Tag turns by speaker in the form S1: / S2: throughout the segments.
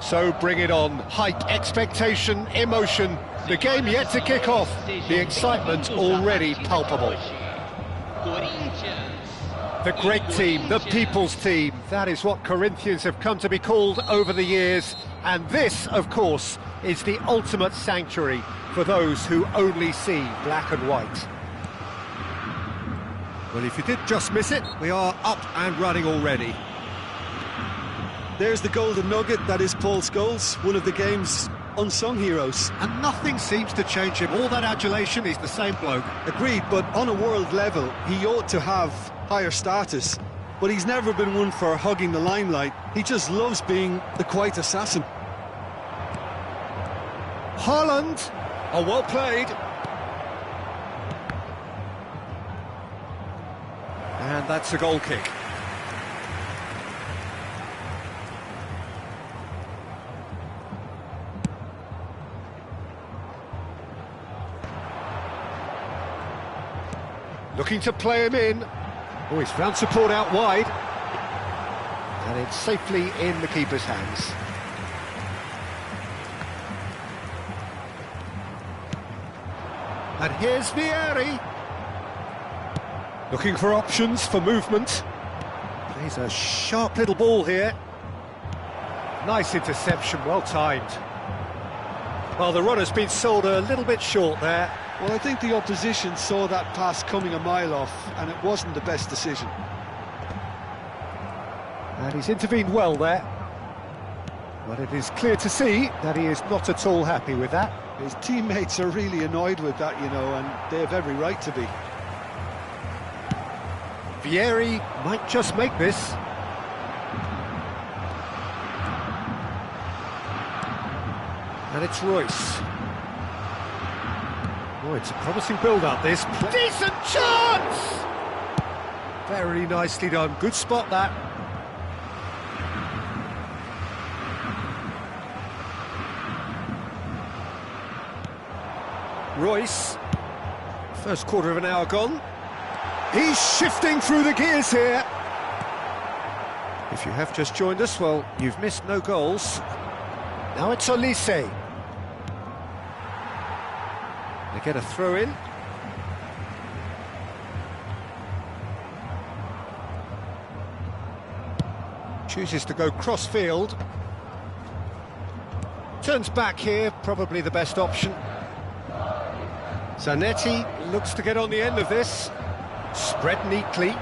S1: So bring it on. Hype, expectation, emotion. The game yet to kick off. The excitement already palpable. The great team, the people's team. That is what Corinthians have come to be called over the years. And this, of course, is the ultimate sanctuary for those who only see black and white. Well, if you did just miss it, we are up and running already.
S2: There's the golden nugget, that is Paul Scholes, one of the game's unsung heroes.
S1: And nothing seems to change him. All that adulation, he's the same bloke.
S2: Agreed, but on a world level, he ought to have higher status. But he's never been one for hugging the limelight. He just loves being the quiet assassin.
S1: Haaland! Oh, well played. And that's a goal kick. Looking to play him in. Oh, he's found support out wide. And it's safely in the keeper's hands. And here's Vieri. Looking for options for movement. He's a sharp little ball here. Nice interception, well timed. Well, the runner's been sold a little bit short there.
S2: Well, I think the opposition saw that pass coming a mile off, and it wasn't the best decision.
S1: And he's intervened well there. But it is clear to see that he is not at all happy with that.
S2: His teammates are really annoyed with that, you know, and they have every right to be.
S1: Vieri might just make this. And it's Royce. Oh, it's a promising build-up, this. Decent chance! Very nicely done. Good spot, that. Royce. First quarter of an hour gone. He's shifting through the gears here. If you have just joined us, well, you've missed no goals. Now it's Olise. They get a throw in. Chooses to go cross-field. Turns back here, probably the best option. Zanetti looks to get on the end of this. Spread neatly.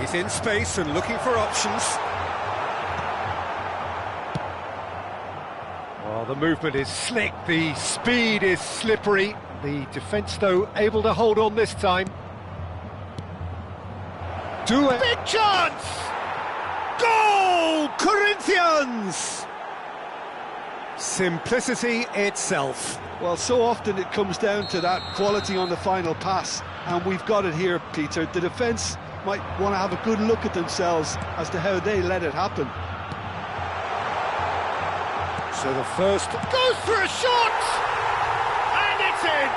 S1: He's in space and looking for options. Well, the movement is slick, the speed is slippery. The defence, though, able to hold on this time. Do it. Big chance! Goal! Corinthians! Simplicity itself.
S2: Well, so often it comes down to that quality on the final pass, and we've got it here, Peter. The defence might want to have a good look at themselves as to how they let it happen.
S1: So the first goes for a shot! And it's in!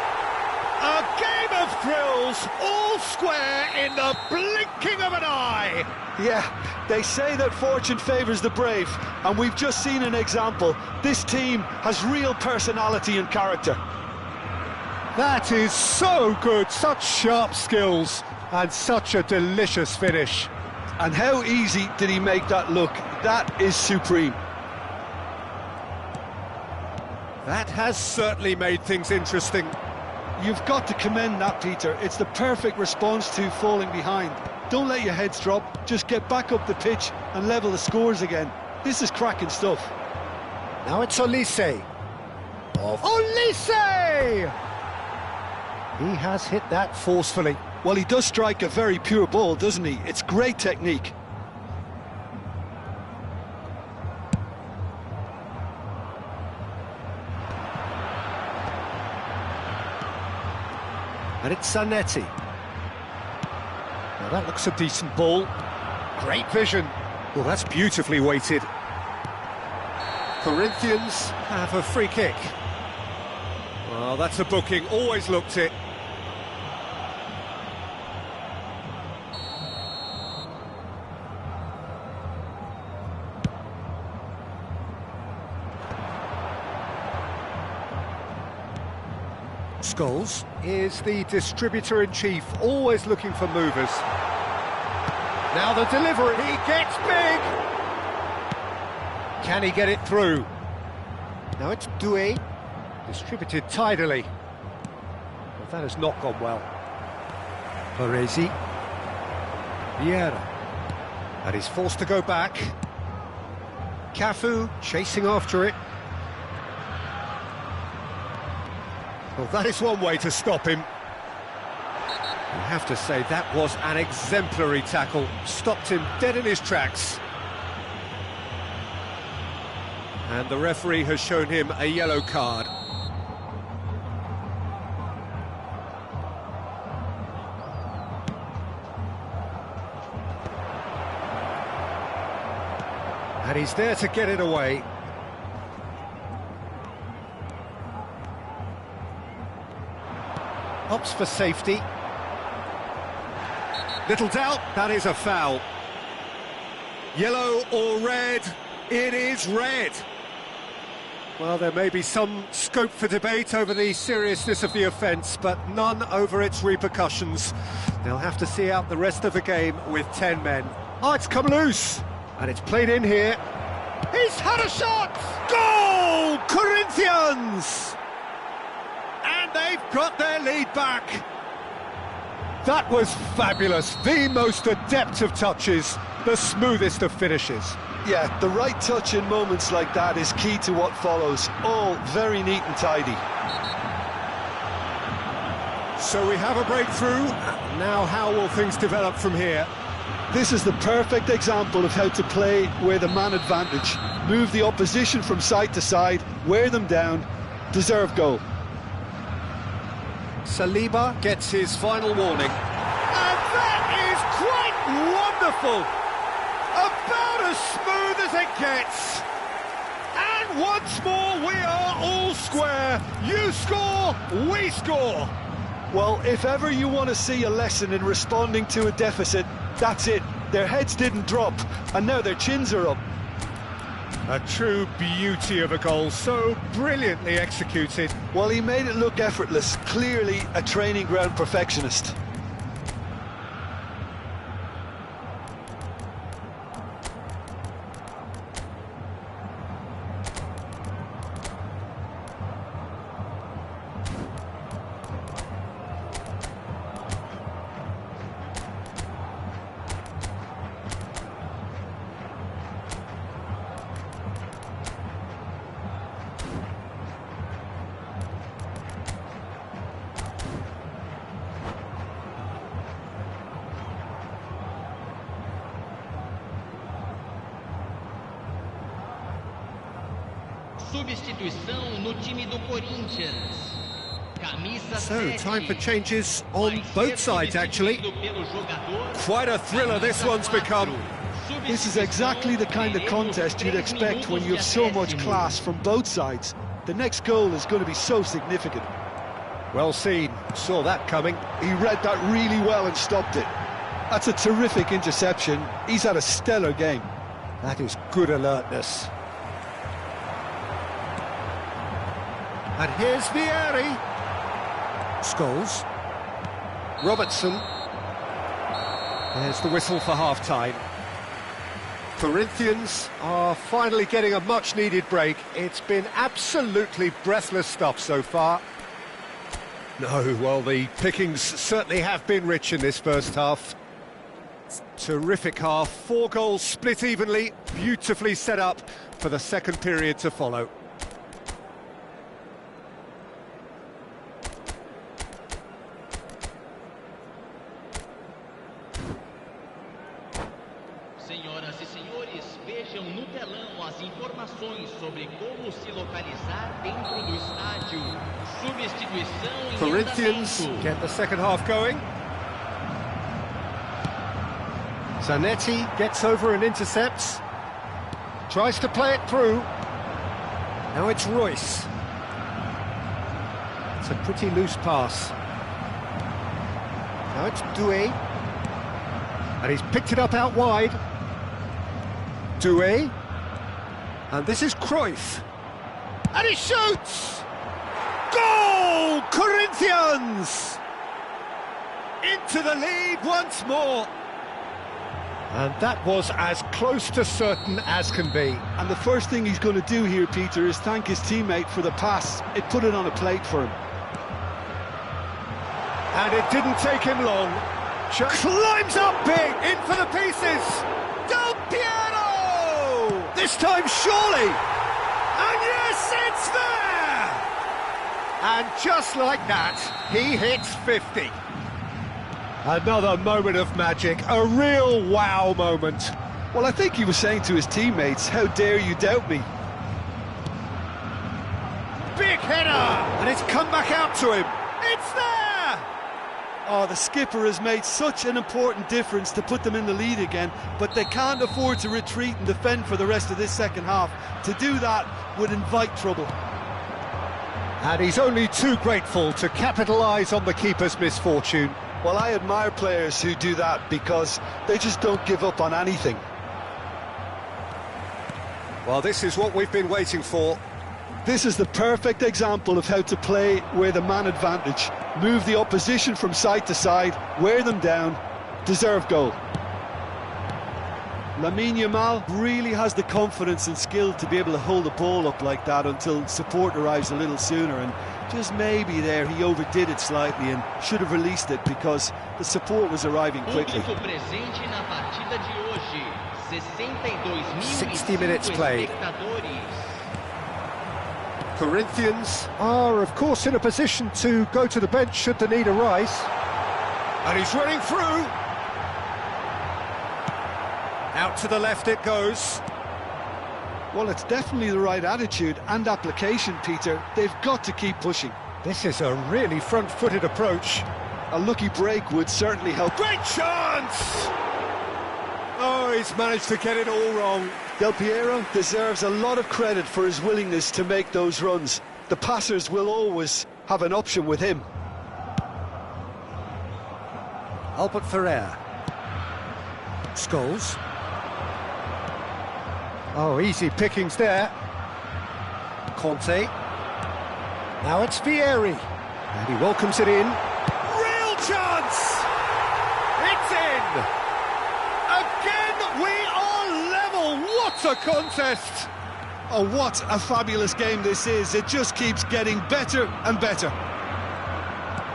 S1: A game of thrills, all square in the blinking of an eye!
S2: Yeah, they say that fortune favours the brave, and we've just seen an example. This team has real personality and character.
S1: That is so good, such sharp skills, and such a delicious finish.
S2: And how easy did he make that look? That is supreme.
S1: That has certainly made things interesting.
S2: You've got to commend that, Peter. It's the perfect response to falling behind. Don't let your heads drop, just get back up the pitch and level the scores again. This is cracking stuff.
S1: Now it's Olise. Olise! He has hit that forcefully.
S2: Well, he does strike a very pure ball, doesn't he? It's great technique.
S1: And it's Zanetti. Now that looks a decent ball. Great vision. Well, that's beautifully weighted. Corinthians have a free kick. Well, that's a booking. Always looked it. Scholes is the distributor-in-chief, always looking for movers. Now the delivery, he gets big! Can he get it through? Now it's Doué, distributed tidily. Well, that has not gone well. Paresi. Vieira. And he's forced to go back. Cafu chasing after it. Well, that is one way to stop him. You have to say that was an exemplary tackle. Stopped him dead in his tracks. And the referee has shown him a yellow card. And he's there to get it away. Opts for safety. Little doubt, that is a foul. Yellow or red? It is red. Well, there may be some scope for debate over the seriousness of the offence, but none over its repercussions. They'll have to see out the rest of the game with 10 men. Oh, it's come loose, and it's played in here. He's had a shot! Goal! Corinthians! And they've got their lead back. That was fabulous. The most adept of touches, the smoothest of finishes.
S2: Yeah, the right touch in moments like that is key to what follows. All very neat and tidy.
S1: So we have a breakthrough. Now how will things develop from here?
S2: This is the perfect example of how to play with a man advantage. Move the opposition from side to side, wear them down, deserve goal.
S1: Saliba gets his final warning. And that is quite wonderful! About as smooth as it gets. And once more we are all square. You score, we score.
S2: Well, if ever you want to see a lesson in responding to a deficit, that's it. Their heads didn't drop, and now their chins are up.
S1: A true beauty of a goal, so brilliantly executed.
S2: Well, he made it look effortless, clearly a training ground perfectionist.
S3: Substituição no time do Corinthians.
S1: So, time for changes on both sides, actually. Quite a thriller this one's become.
S2: This is exactly the kind of contest you'd expect when you have so much class from both sides. The next goal is going to be so significant.
S1: Well seen, saw that coming.
S2: He read that really well and stopped it. That's a terrific interception. He's had a stellar game.
S1: That is good alertness. And here's Vieri. Scholes. Robertson. There's the whistle for half-time. Corinthians are finally getting a much-needed break. It's been absolutely breathless stuff so far. No, well, the pickings certainly have been rich in this first half. Terrific half, 4 goals split evenly, beautifully set up for the second period to follow.
S3: Senhoras e senhores, vejam no telão as informações sobre como se localizar dentro do estádio. Substituição em
S1: Corinthians
S3: andamento.
S1: get the second half going. Zanetti gets over and intercepts. Tries to play it through. Now it's Royce. It's a pretty loose pass. Now it's Doué. And he's picked it up out wide. Doué. And this is Cruyff. And he shoots! Goal! Corinthians! Into the lead once more. And that was as close to certain as can be.
S2: And the first thing he's going to do here, Peter, is thank his teammate for the pass. It put it on a plate for him.
S1: And it didn't take him long. Climbs up big, in for the pieces. Del Piero! This time surely. And yes, it's there! And just like that, he hits 50. Another moment of magic, a real wow moment.
S2: Well, I think he was saying to his teammates, how dare you doubt me?
S1: Big header! And it's come back out to him. It's there!
S2: Oh, the skipper has made such an important difference to put them in the lead again, but they can't afford to retreat and defend for the rest of this second half. To do that would invite trouble.
S1: And he's only too grateful to capitalise on the keeper's misfortune.
S2: Well, I admire players who do that because they just don't give up on anything.
S1: Well, this is what we've been waiting for.
S2: This is the perfect example of how to play with a man advantage. Move the opposition from side to side, wear them down, deserve goal. Lamine Yamal really has the confidence and skill to be able to hold the ball up like that until support arrives a little sooner, and just maybe there he overdid it slightly and should have released it because the support was arriving quickly.
S1: 60 minutes played. Corinthians are, of course, in a position to go to the bench should the need arise. And he's running through. Out to the left it goes.
S2: Well, it's definitely the right attitude and application, Peter. They've got to keep pushing.
S1: This is a really front-footed approach.
S2: A lucky break would certainly help.
S1: Great chance! Oh, he's managed to get it all wrong.
S2: Del Piero deserves a lot of credit for his willingness to make those runs. The passers will always have an option with him.
S1: Albert Ferrer. Scholes. Oh, easy pickings there. Conte. Now it's Vieri. And he welcomes it in. Real chance! It's in! Again, we are level. What a contest!
S2: Oh, what a fabulous game this is. It just keeps getting better and better.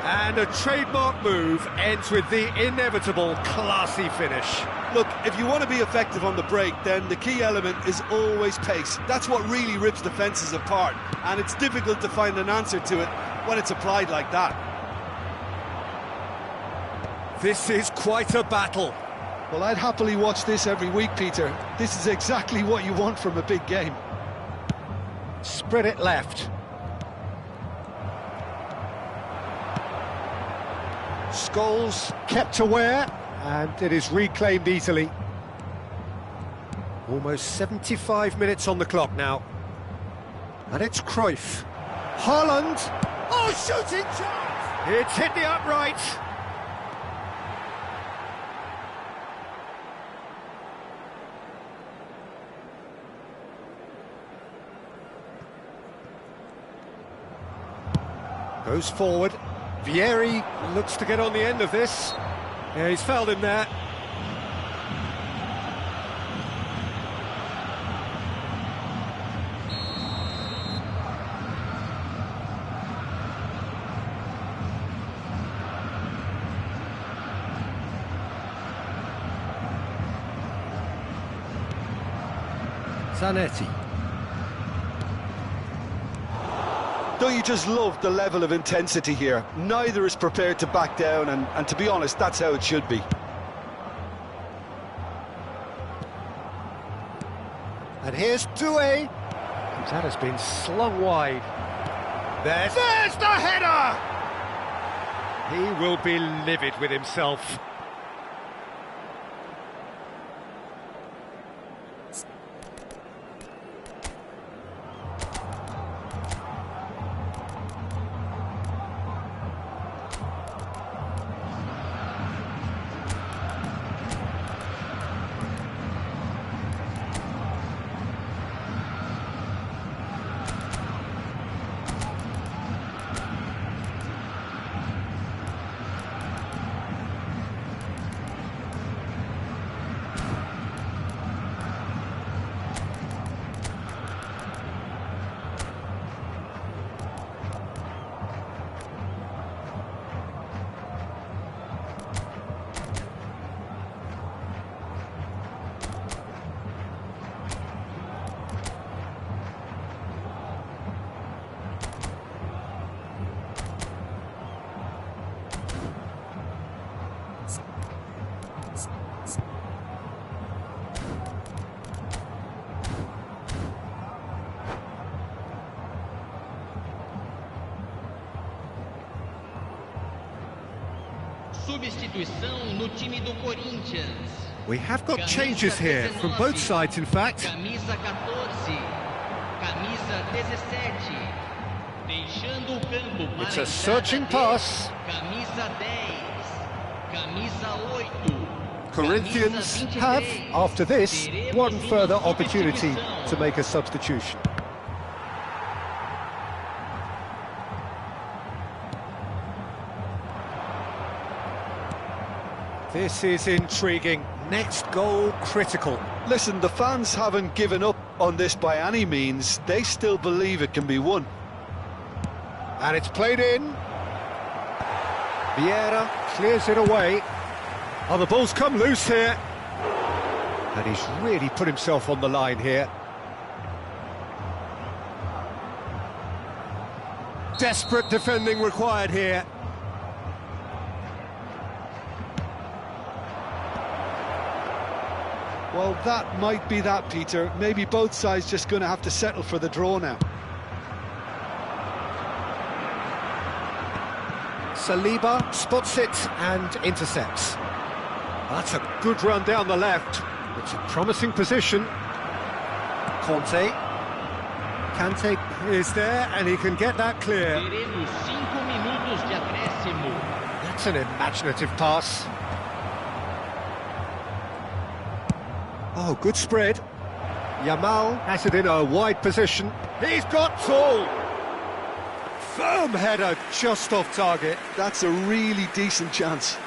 S1: And a trademark move ends with the inevitable classy finish.
S2: Look, if you want to be effective on the break, then the key element is always pace. That's what really rips defences apart, and it's difficult to find an answer to it when it's applied like that.
S1: This is quite a battle.
S2: Well, I'd happily watch this every week, Peter. This is exactly what you want from a big game.
S1: Spread it left. Scholes kept aware, and it is reclaimed easily. Almost 75 minutes on the clock now. And it's Cruyff. Haaland! Oh, shooting chance! It's hit the upright. Goes forward. Vieri looks to get on the end of this. Yeah, he's fouled him there. Zanetti.
S2: Don't you just love the level of intensity here? Neither is prepared to back down, and to be honest, that's how it should be.
S1: And here's Doué. That has been slung wide. There's the header! He will be livid with himself.
S3: substituição no time do Corinthians.
S1: We have got changes here from both sides, in fact.
S3: Camisa 14, camisa 17. Deixando o campo para
S1: It's a searching pass.
S3: Camisa 10, camisa 8.
S1: Corinthians have, after this, one further opportunity to make a substitution. This is intriguing. Next goal critical.
S2: Listen, the fans haven't given up on this by any means. They still believe it can be won.
S1: And it's played in. Vieira clears it away. Oh, the ball's come loose here. And he's really put himself on the line here. Desperate defending required here.
S2: Well, that might be that, Peter. Maybe both sides just going to have to settle for the draw now.
S1: Saliba spots it and intercepts. That's a good run down the left. It's a promising position. Kante is there and he can get that clear.
S3: Teremos 5 minutos de acréscimo.
S1: That's an imaginative pass. Oh, good spread. Yamal has it in a wide position. He's got tall. Firm header just off target.
S2: That's a really decent chance.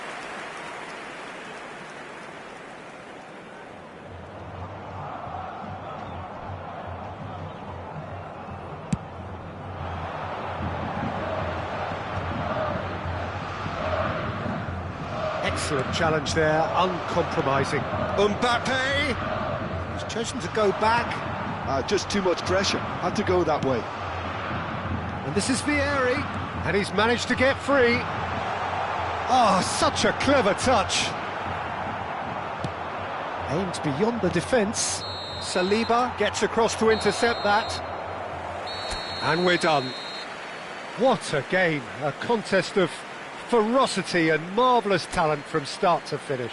S1: Excellent challenge there, uncompromising. Mbappe! He's chosen to go back.
S2: Just too much pressure. Had to go that way.
S1: And this is Vieri, and he's managed to get free. Oh, such a clever touch. Aimed beyond the defence. Saliba gets across to intercept that. And we're done. What a game, a contest of ferocity and marvellous talent from start to finish.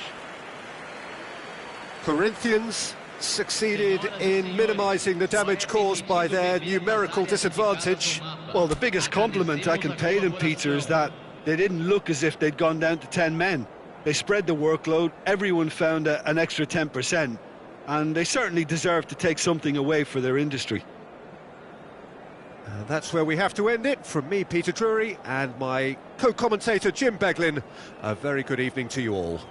S1: Corinthians succeeded in minimising the damage caused by their numerical disadvantage.
S2: Well, the biggest compliment I can pay them, Peter, is that they didn't look as if they'd gone down to 10 men. They spread the workload, everyone found an extra 10%, and they certainly deserve to take something away for their industry.
S1: That's where we have to end it. From me, Peter Drury, and my co-commentator, Jim Beglin, a very good evening to you all.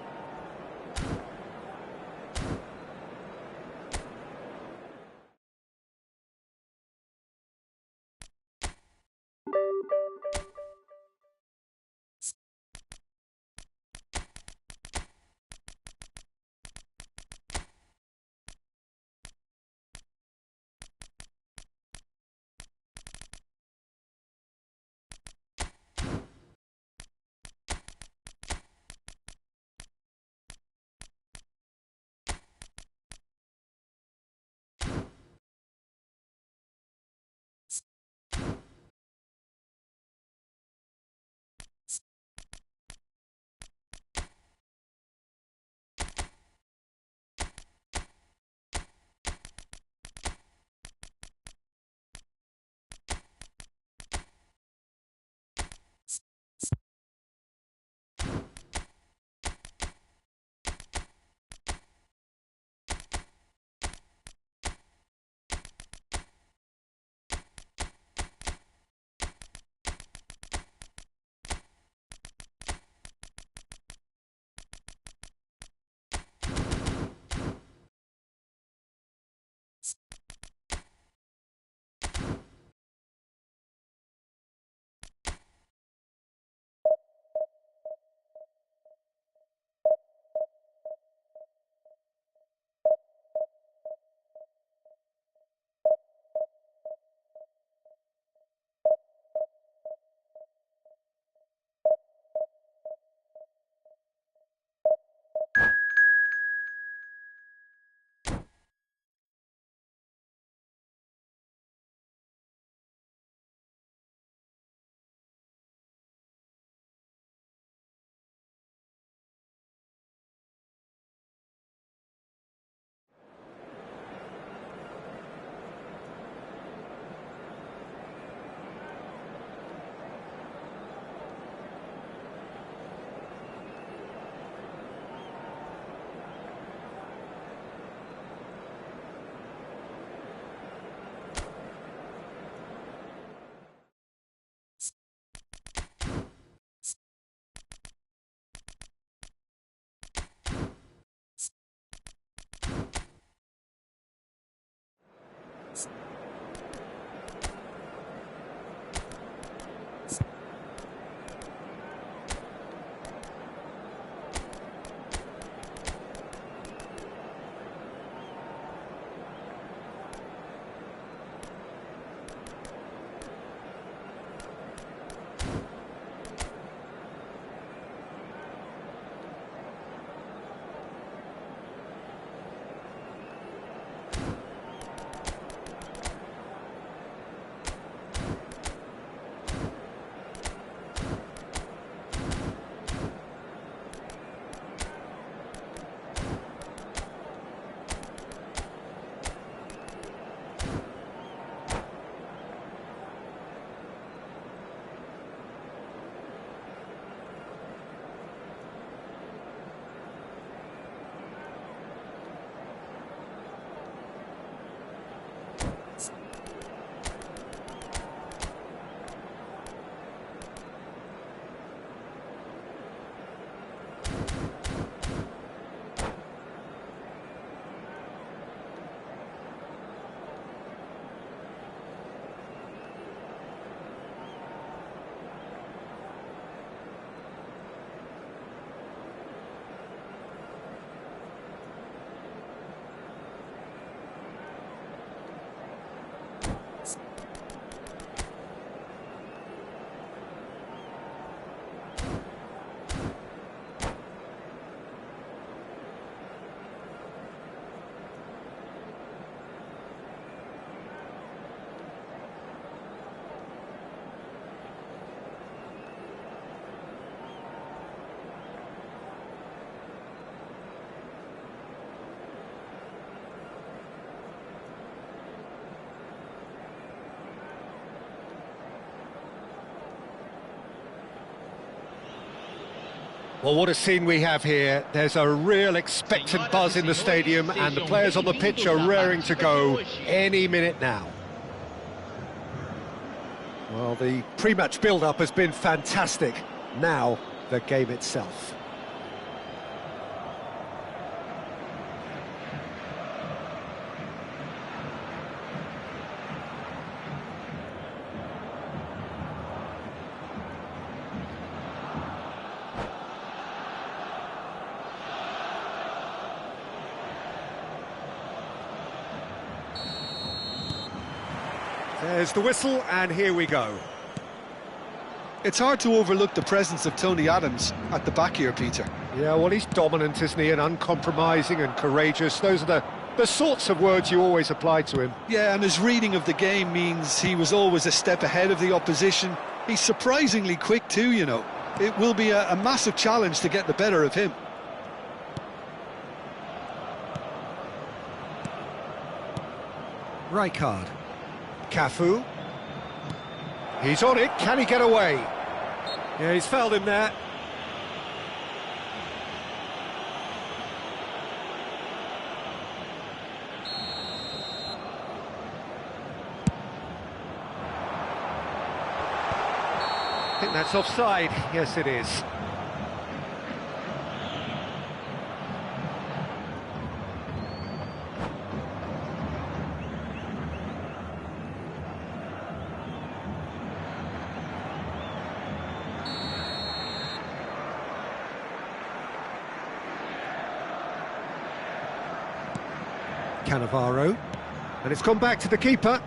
S1: Well, what a scene we have here. There's a real expectant buzz in the stadium and the players on the pitch are raring to go any minute now. Well, the pre-match build-up has been fantastic. Now, the game itself. There's the whistle, and here we go.
S2: It's hard to overlook the presence of Tony Adams at the back here, Peter.
S1: Yeah, well, he's dominant, isn't he, and uncompromising and courageous. Those are the sorts of words you always apply to him.
S2: Yeah, and his reading of the game means he was always a step ahead of the opposition. He's surprisingly quick too, you know. It will be a massive challenge to get the better of him.
S1: Rijkaard. Cafu. He's on it, can he get away? Yeah, he's fouled him there. I think that's offside. Yes, it is. Cannavaro, and it's gone back to the keeper.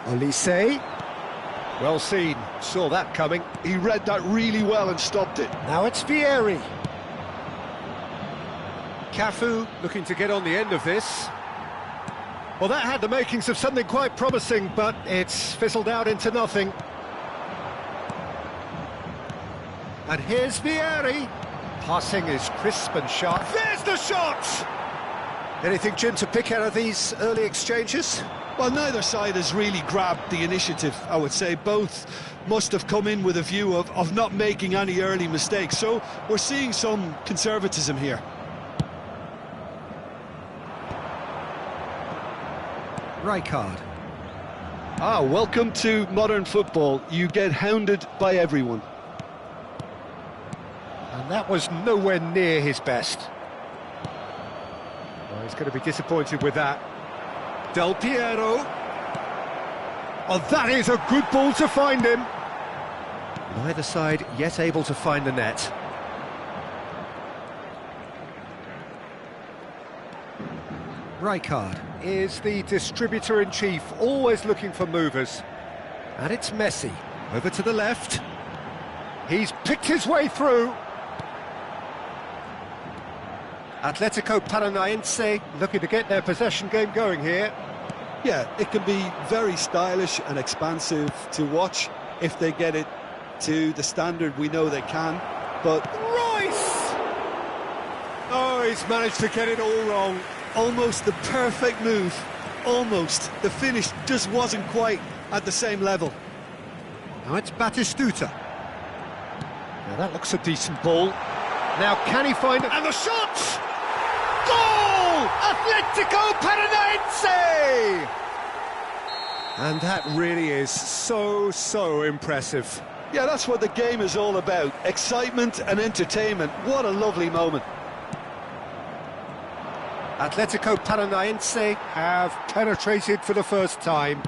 S1: Olise, well seen, saw that coming.
S2: He read that really well and stopped it.
S1: Now it's Vieri. Cafu looking to get on the end of this. Well, that had the makings of something quite promising, but it's fizzled out into nothing. And here's Vieri. Passing is crisp and sharp. There's the shot! Anything, Jim, to pick out of these early exchanges?
S2: Well, neither side has really grabbed the initiative, I would say. Both must have come in with a view of not making any early mistakes. So we're seeing some conservatism here.
S1: Rijkaard.
S2: Ah, welcome to modern football. You get hounded by everyone.
S1: And that was nowhere near his best. Well, he's going to be disappointed with that. Del Piero. Oh, that is a good ball to find him. Neither side yet able to find the net. Rijkaard is the distributor-in-chief, always looking for movers. And it's Messi, over to the left. He's picked his way through. Atletico Paranaense looking to get their possession game going here.
S2: Yeah, it can be very stylish and expansive to watch if they get it to the standard we know they can, but...
S1: Royce! Oh, he's managed to get it all wrong.
S2: Almost the perfect move, almost. The finish just wasn't quite at the same level.
S1: Now it's Batistuta. Now that looks a decent ball. Now can he find it? And the shot! Goal! Atletico Paranaense! And that really is so impressive.
S2: Yeah, that's what the game is all about. Excitement and entertainment. What a lovely moment.
S1: Atletico Paranaense have penetrated for the first time.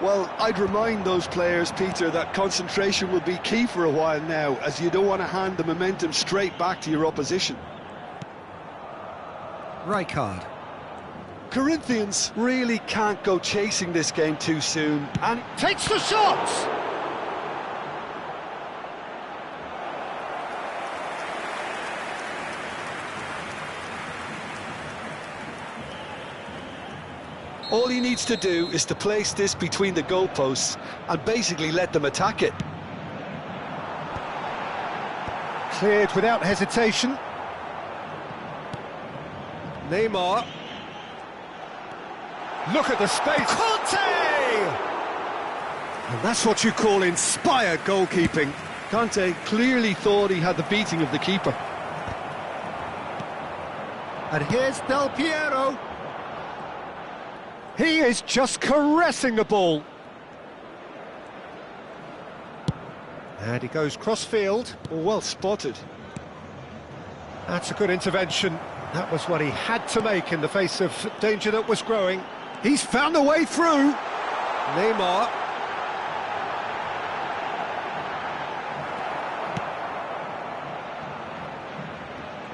S2: Well, I'd remind those players, Peter, that concentration will be key for a while now, as you don't want to hand the momentum straight back to your opposition.
S1: Rijkaard.
S2: Corinthians really can't go chasing this game too soon, and
S1: Takes the shot!
S2: all he needs to do is to place this between the goalposts and basically let them attack it.
S1: Cleared without hesitation. Neymar. Look at the space. Conte! And that's what you call inspired goalkeeping.
S2: Conte clearly thought he had the beating of the keeper.
S1: And here's Del Piero. He is just caressing the ball. And he goes cross-field.
S2: Oh, well spotted.
S1: That's a good intervention. That was what he had to make in the face of danger that was growing. He's found a way through. Neymar.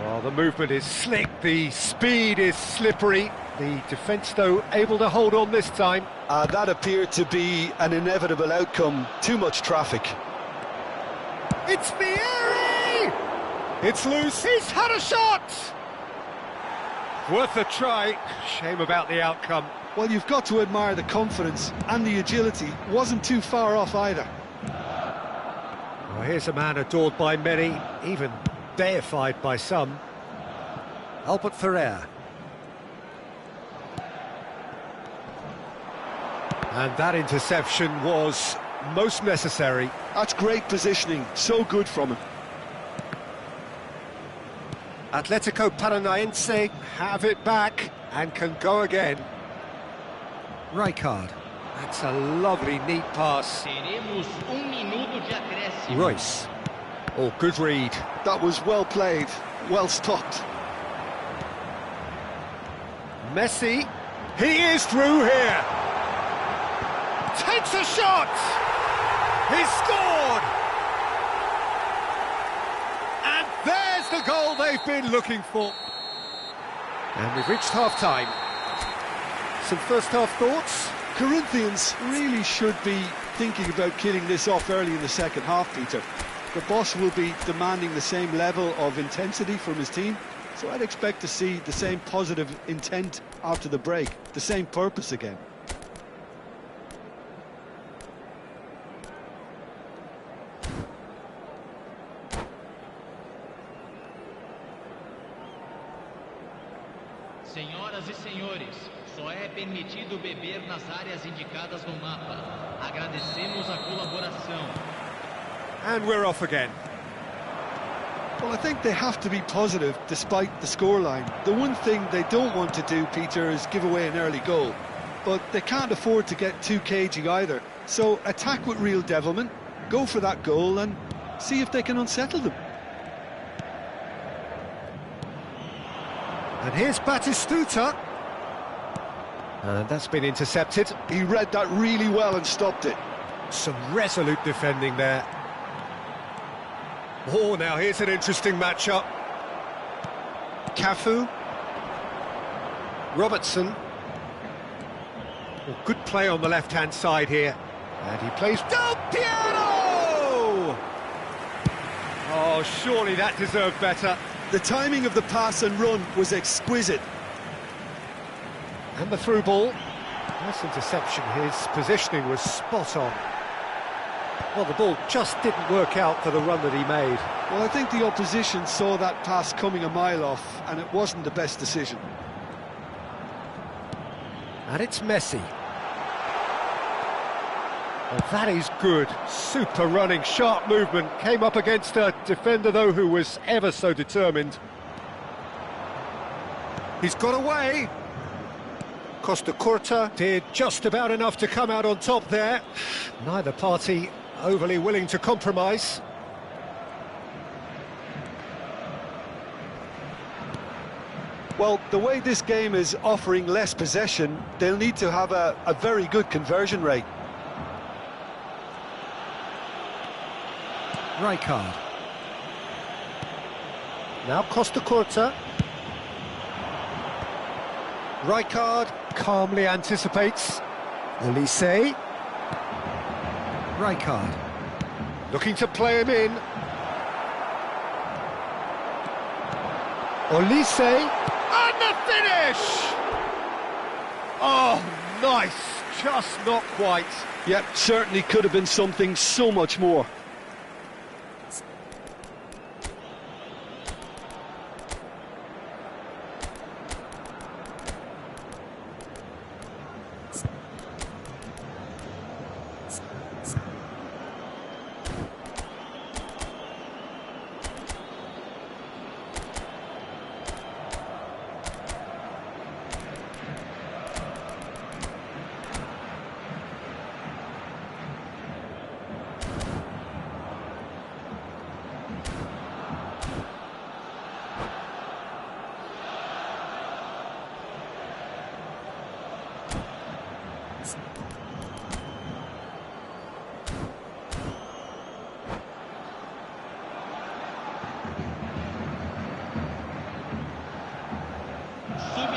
S1: Well, the movement is slick, the speed is slippery. The defence, though, able to hold on this time.
S2: That appeared to be an inevitable outcome. Too much traffic.
S1: It's Vieri! It's loose, he's had a shot! Worth a try. Shame about the outcome.
S2: Well, you've got to admire the confidence and the agility. Wasn't too far off either.
S1: Well, here's a man adored by many, even deified by some. Albert Ferrer. And that interception was most necessary.
S2: That's great positioning, so good from him.
S1: Atletico Paranaense have it back and can go again. Rijkaard. That's a lovely, neat pass.
S3: Teremos minuto de acréscimo.
S1: Royce. Oh, good read.
S2: That was well played, well stopped.
S1: Messi. He is through here. Takes a shot. He's scored. And there's the goal they've been looking for. And we've reached half-time. Some first-half thoughts?
S2: Corinthians really should be thinking about killing this off early in the second half, Peter. The boss will be demanding the same level of intensity from his team, so I'd expect to see the same positive intent after the break, the same purpose again.
S3: Senhoras e senhores, só é permitido beber nas áreas indicadas no mapa. Agradecemos a colaboração.
S1: And we're off again.
S2: Well, I think they have to be positive despite the scoreline. The one thing they don't want to do, Peter, is give away an early goal. But they can't afford to get too cagey either. So attack with real devilment, go for that goal and see if they can unsettle them.
S1: And here's Batistuta. And that's been intercepted.
S2: He read that really well and stopped it.
S1: Some resolute defending there. Oh, now here's an interesting matchup. Cafu. Robertson. Well, good play on the left-hand side here. And he plays Del Piero! Oh, surely that deserved better.
S2: The timing of the pass and run was exquisite.
S1: And the through ball. Nice interception. His positioning was spot on. Well, the ball just didn't work out for the run that he made.
S2: Well, I think the opposition saw that pass coming a mile off, and it wasn't the best decision.
S1: And it's Messi. Well, that is good. Super running, sharp movement. Came up against a defender, though, who was ever so determined. He's got away. Costa Curta did just about enough to come out on top there. Neither party overly willing to compromise.
S2: Well, the way this game is offering less possession, they'll need to have a very good conversion rate.
S1: Rijkaard. Now Costa Curta. Rijkaard calmly anticipates. Olise. Rijkaard. Looking to play him in. Olise. And the finish! Oh, nice. Just not quite.
S2: Yep, certainly could have been something so much more.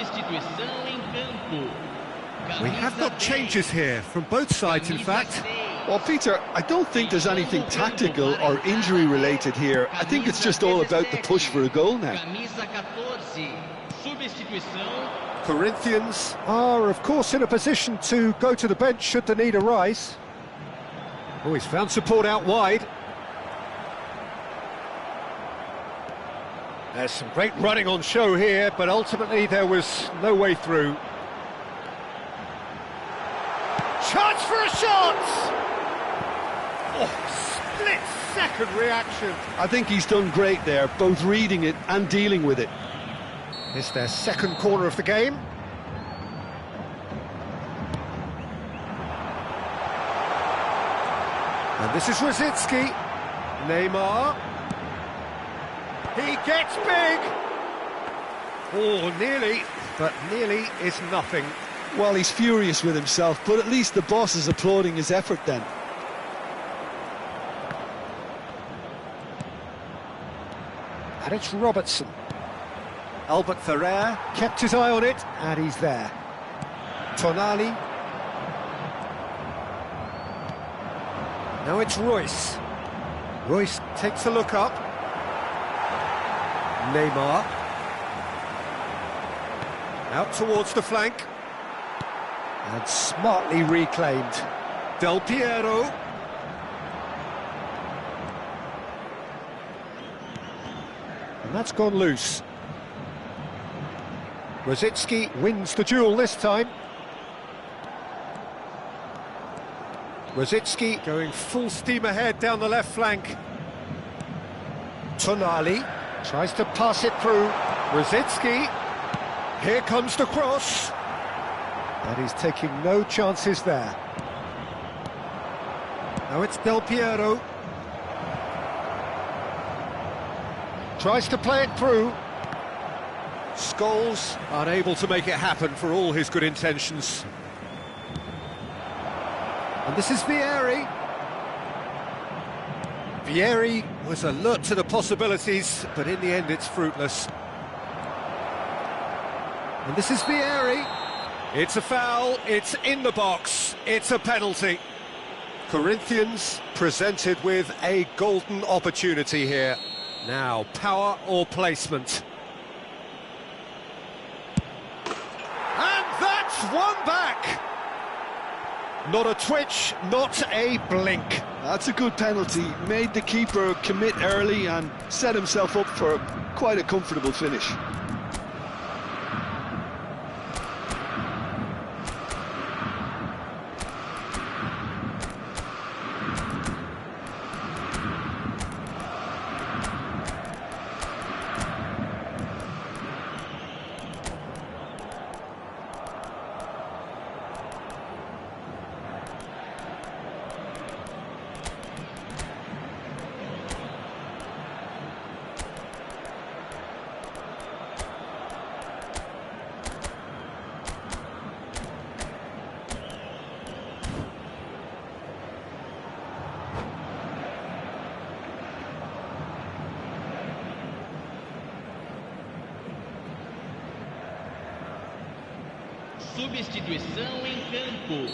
S3: Substituição em campo.
S1: We have got changes here, from both sides in fact.
S2: Well, Peter, I don't think there's anything tactical or injury related here. I think it's just all about the push for a goal now.
S3: Camisa 14. Substituição.
S1: Corinthians are, of course, in a position to go to the bench should the need arise. Oh, he's found support out wide. There's some great running on show here, but ultimately there was no way through. Chance for a shot! Oh, split-second reaction.
S2: I think he's done great there, both reading it and dealing with it.
S1: It's their second corner of the game. And this is Rosicki. Neymar. He gets big! Oh, nearly, but nearly is nothing.
S2: Well, he's furious with himself, but at least the boss is applauding his effort then.
S1: And it's Robertson. Albert Ferrer kept his eye on it, and he's there. Tonali. Now it's Royce. Royce takes a look up. Neymar. Out towards the flank. And smartly reclaimed. Del Piero. And that's gone loose. Rosicki wins the duel this time. Rosicki going full steam ahead down the left flank. Tonali tries to pass it through. Rosicki. Here comes the cross. And he's taking no chances there. Now it's Del Piero. Tries to play it through. Scholes unable to make it happen for all his good intentions. And this is Vieri. Vieri was alert to the possibilities, but in the end it's fruitless. And this is Vieri. It's a foul, it's in the box, it's a penalty. Corinthians presented with a golden opportunity here. Now, power or placement. And that's one back! Not a twitch, not a blink.
S2: That's a good penalty. Made the keeper commit early and set himself up for quite a comfortable finish.
S3: Substituição em campo.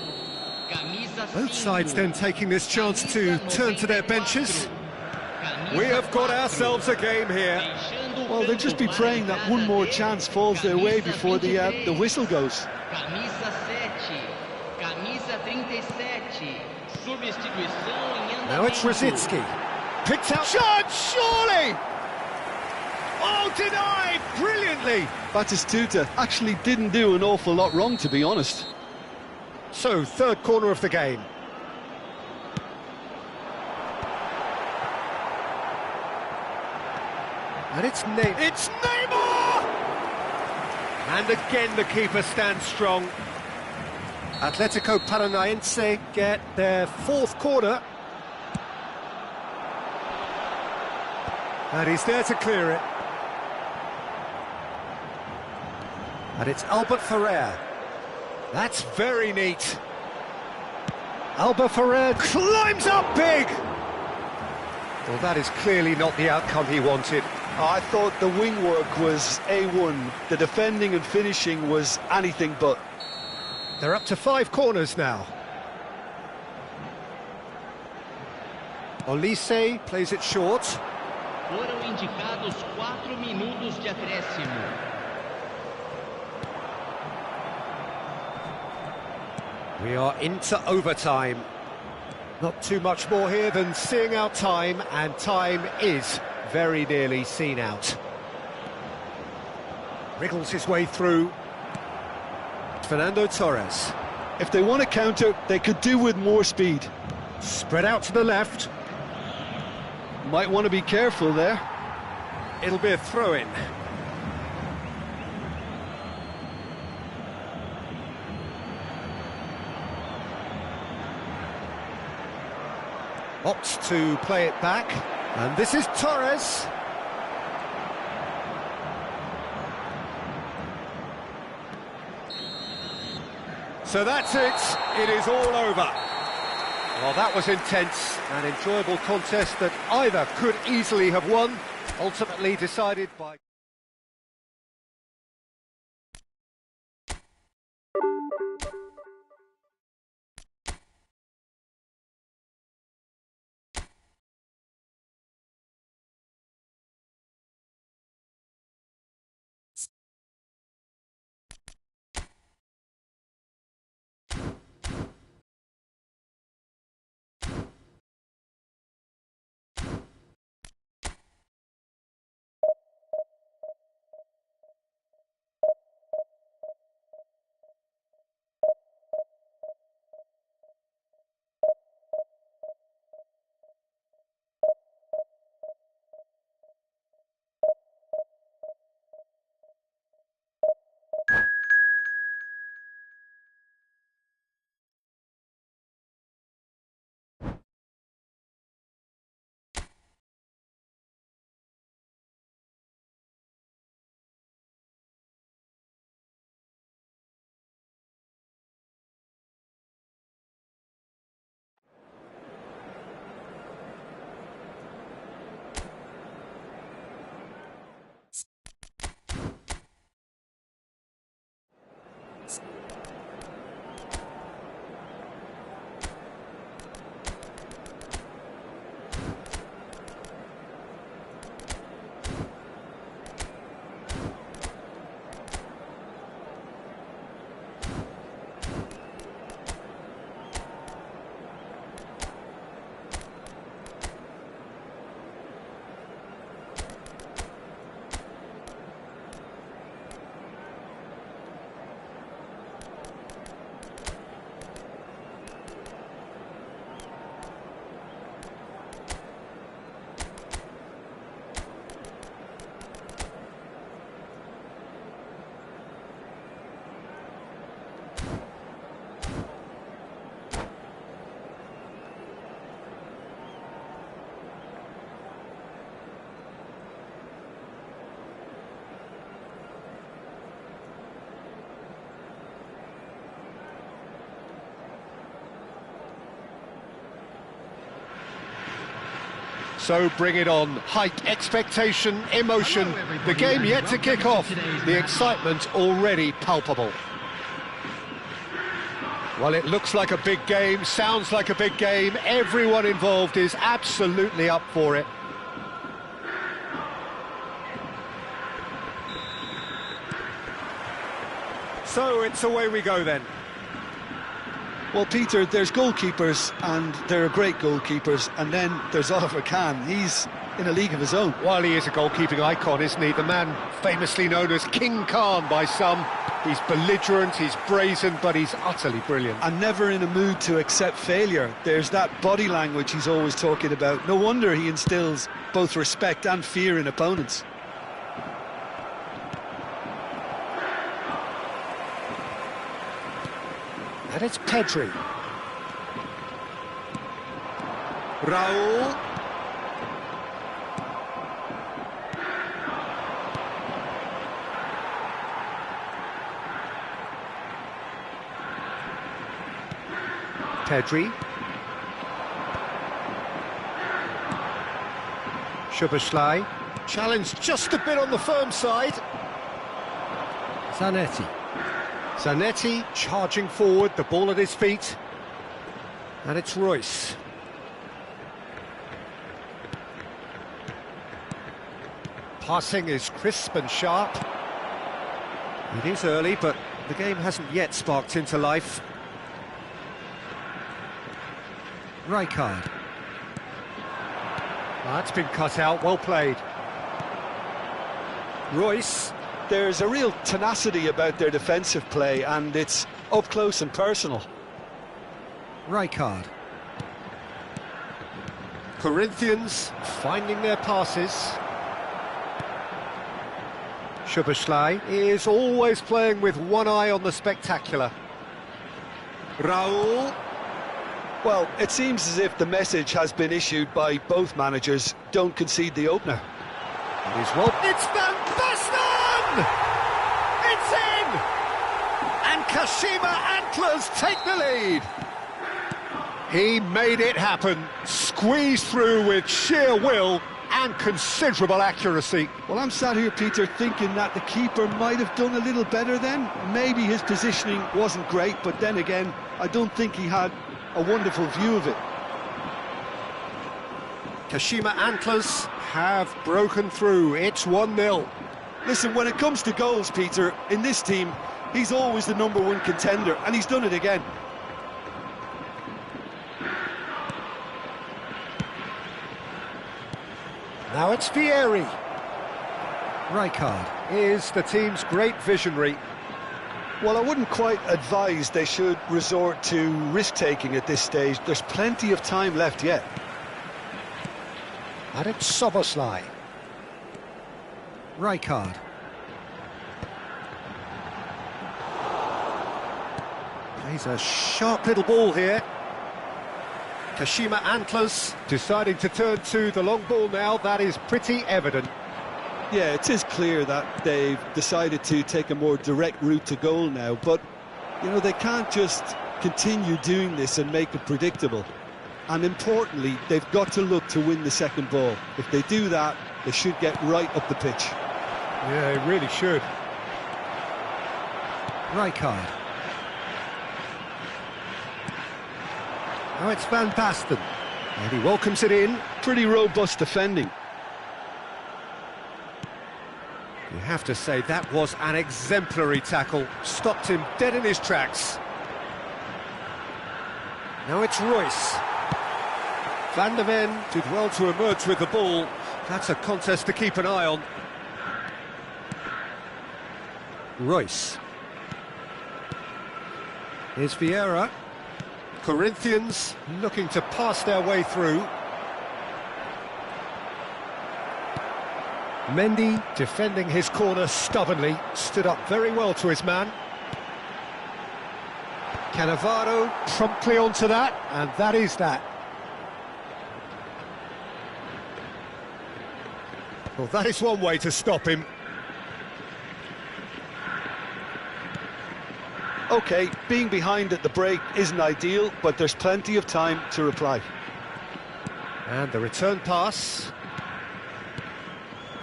S3: Camisa 5.
S1: Both sides then taking this chance to turn to their benches. We have got ourselves a game here.
S2: Well, they'll just be praying that one more chance falls their way before the whistle goes.
S3: Camisa 7. Camisa 37. Substituição em andamento.
S1: Now it's Rosicki. Picked out. Shot, surely! Oh, denied brilliantly.
S2: Batistuta actually didn't do an awful lot wrong, to be honest.
S1: So, third corner of the game. And it's Neymar! And again the keeper stands strong. Atletico Paranaense get their fourth corner. And he's there to clear it. And it's Albert Ferrer. That's very neat. Albert Ferrer climbs up big. Well, that is clearly not the outcome he wanted.
S2: I thought the wing work was A1. The defending and finishing was anything but.
S1: They're up to 5 corners now. Olise plays it short.
S3: Foram indicados 4 minutos de acréscimo.
S1: We are into overtime. Not too much more here than seeing out time, and time is very nearly seen out. Wriggles his way through. Fernando Torres.
S2: If they want to counter, they could do with more speed.
S1: Spread out to the left.
S2: Might want to be careful there.
S1: It'll be a throw-in. Opts to play it back, and this is Torres. So that's it, it is all over. Well, that was intense, an enjoyable contest that either could easily have won, ultimately decided by... So bring it on. Height, expectation, emotion. The game yet to kick off. The excitement already palpable. Well, it looks like a big game, sounds like a big game. Everyone involved is absolutely up for it. So it's away we go then.
S2: Well, Peter, there's goalkeepers, and there are great goalkeepers, and then there's Oliver Kahn. He's in a league of his own.
S1: While he is a goalkeeping icon, isn't he? The man famously known as King Khan by some. He's belligerent, he's brazen, but he's utterly brilliant.
S2: And never in a mood to accept failure. There's that body language he's always talking about. No wonder he instills both respect and fear in opponents.
S1: And it's Pedri. Raul. Pedri. Szoboszlai. Challenge just a bit on the firm side. Zanetti. Zanetti charging forward, the ball at his feet. And it's Royce. Passing is crisp and sharp. It is early, but the game hasn't yet sparked into life. Rijkaard. That's been cut out, well played. Royce.
S2: There's a real tenacity about their defensive play, and it's up close and personal.
S1: Rijkaard. Corinthians finding their passes. Szoboszlai is always playing with one eye on the spectacular. Raul.
S2: Well, it seems as if the message has been issued by both managers: don't concede the opener.
S1: It is well. It's Van Basten! It's in! And Kashima Antlers take the lead. He made it happen, squeezed through with sheer will and considerable accuracy.
S2: Well, I'm sat here, Peter, thinking that the keeper might have done a little better then. Maybe his positioning wasn't great, but then again, I don't think he had a wonderful view of it.
S1: Kashima Antlers have broken through. It's 1-0.
S2: Listen, when it comes to goals, Peter, in this team, he's always the #1 contender, and he's done it again.
S1: Now it's Vieri. Rijkaard is the team's great visionary.
S2: Well, I wouldn't quite advise they should resort to risk-taking at this stage. There's plenty of time left yet.
S1: And it's Szoboszlai. Rijkaard. Plays a sharp little ball here. Kashima Antlers deciding to turn to the long ball now. That is pretty evident.
S2: Yeah, it is clear that they've decided to take a more direct route to goal now, but, you know, they can't just continue doing this and make it predictable. And importantly, they've got to look to win the second ball. If they do that, they should get right up the pitch.
S1: Yeah, they really should. Rijkaard. Now it's Van Basten. And he welcomes it in.
S2: Pretty robust defending.
S1: You have to say that was an exemplary tackle. Stopped him dead in his tracks. Now it's Royce. Van der Ven did well to emerge with the ball. That's a contest to keep an eye on. Royce. Here's Vieira. Corinthians looking to pass their way through. Mendy defending his corner stubbornly, stood up very well to his man. Cannavaro promptly onto that, and that is that. Well, that is one way to stop him.
S2: OK, being behind at the break isn't ideal, but there's plenty of time to reply.
S1: And the return pass.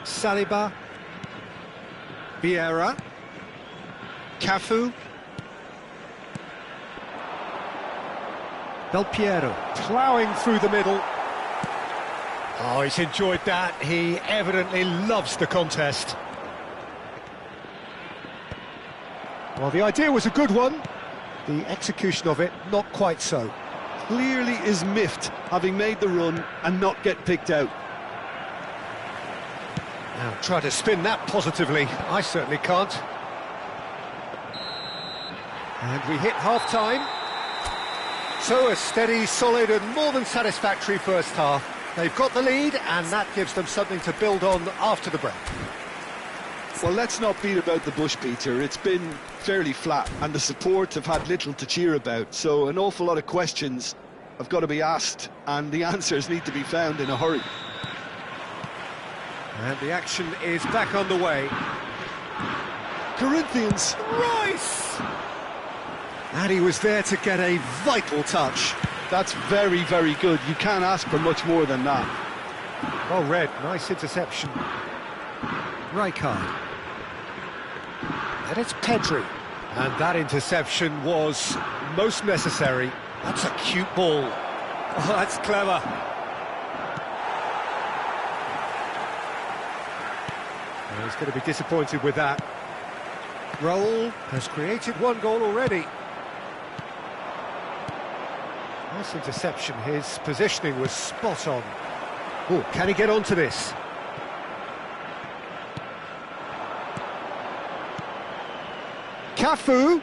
S1: Saliba. Vieira. Cafu. Del Piero ploughing through the middle. Oh, he's enjoyed that. He evidently loves the contest. Well, the idea was a good one. The execution of it, not quite so.
S2: Clearly is miffed, having made the run and not get picked out.
S1: Now, try to spin that positively. I certainly can't. And we hit half-time. So a steady, solid and more than satisfactory first half. They've got the lead, and that gives them something to build on after the break.
S2: Well, let's not beat about the bush, Peter. It's been fairly flat, and the support have had little to cheer about. So an awful lot of questions have got to be asked, and the answers need to be found in a hurry.
S1: And the action is back underway.
S2: Corinthians.
S1: Royce! And he was there to get a vital touch.
S2: That's very, very good. You can't ask for much more than that.
S1: Well read, nice interception. Rijkaard. And it's Pedri. And that interception was most necessary. That's a cute ball. Oh, that's clever. Well, he's going to be disappointed with that. Raul has created one goal already. Nice interception. His positioning was spot on. Oh, can he get onto this? Cafu.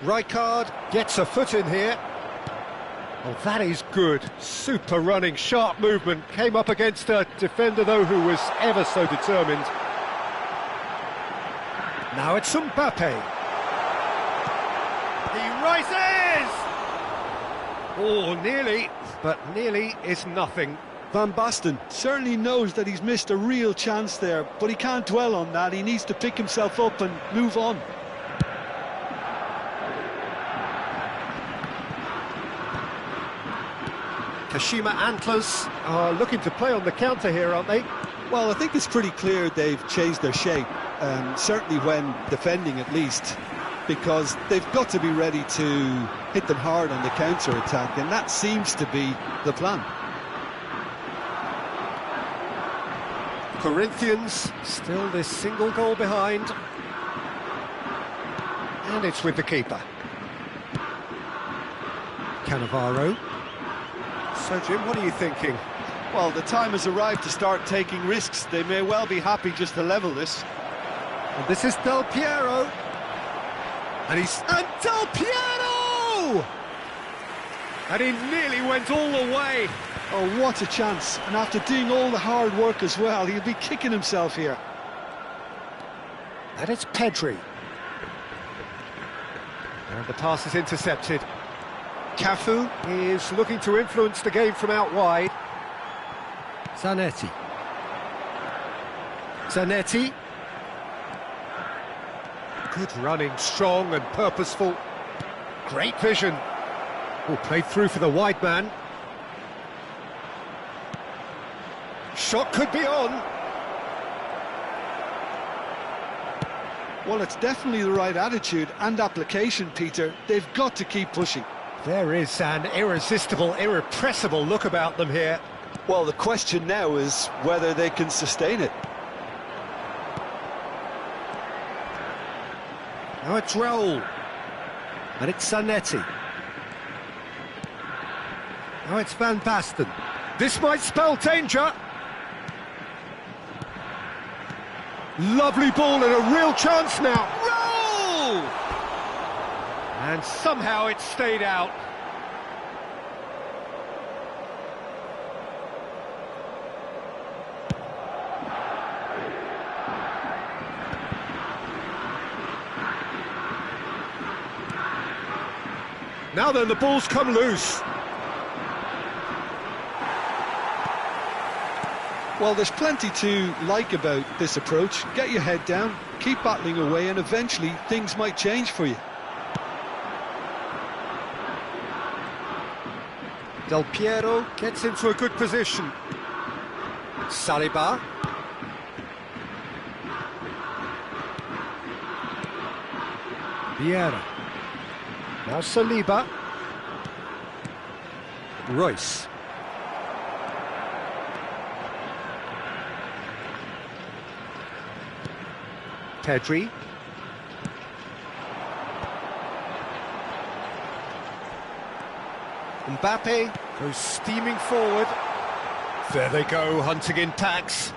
S1: Rijkaard gets a foot in here. Oh, that is good. Super running, sharp movement. Came up against a defender, though, who was ever so determined. Now it's Mbappe. He rises! Oh, nearly, but nearly is nothing.
S2: Van Basten certainly knows that he's missed a real chance there, but he can't dwell on that. He needs to pick himself up and move on.
S1: Kashima Antlers are looking to play on the counter here, aren't they?
S2: Well, I think it's pretty clear they've changed their shape, certainly when defending at least, because they've got to be ready to hit them hard on the counter-attack, and that seems to be the plan.
S1: Corinthians still this single goal behind. And it's with the keeper. Cannavaro. So, Jim, what are you thinking?
S2: Well, the time has arrived to start taking risks. They may well be happy just to level this.
S1: And this is Del Piero. And Del Piero! And he nearly went all the way.
S2: Oh, what a chance. And after doing all the hard work as well, he'll be kicking himself here.
S1: And it's Pedri. And the pass is intercepted. Cafu is looking to influence the game from out wide. Zanetti. Zanetti. Good running, strong and purposeful. Great vision. Oh, played through for the wide man. Shot could be on.
S2: Well, it's definitely the right attitude and application, Peter. They've got to keep pushing.
S1: There is an irresistible, irrepressible look about them here.
S2: Well, the question now is whether they can sustain it.
S1: Now it's Raul. And it's Zanetti. Now it's Van Basten. This might spell danger. Lovely ball and a real chance now. Raul! And somehow it stayed out. Now then, the ball's come loose.
S2: Well, there's plenty to like about this approach. Get your head down, keep battling away, and eventually things might change for you.
S1: Del Piero gets into a good position. Saliba. Vieira. Now Saliba. Royce. Pedri. Mbappe goes steaming forward. There they go, hunting in packs.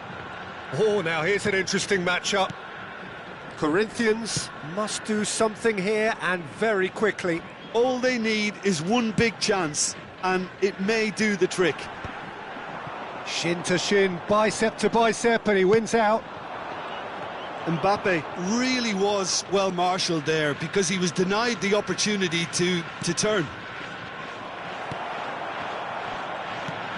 S1: Oh, now here's an interesting matchup. Corinthians must do something here, and very quickly.
S2: All they need is one big chance, and it may do the trick.
S1: Shin to shin, bicep to bicep, and he wins out.
S2: Mbappe really was well marshalled there because he was denied the opportunity to turn.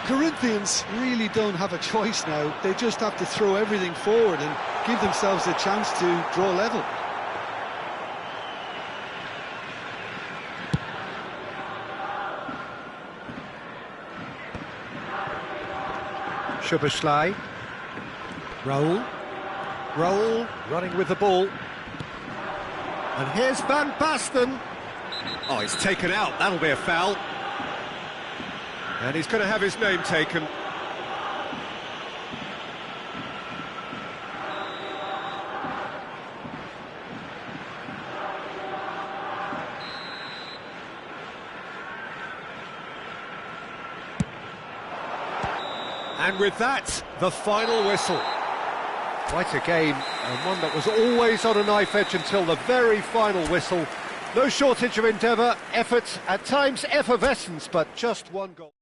S2: Corinthians really don't have a choice now. They just have to throw everything forward and give themselves a chance to draw level.
S1: Szoboszlai. Raul. Raul running with the ball. And here's Van Basten. Oh, he's taken out. That'll be a foul. And he's going to have his name taken. And with that, the final whistle. Quite a game, and one that was always on a knife edge until the very final whistle. No shortage of endeavour, effort, at times effervescence, but just one goal.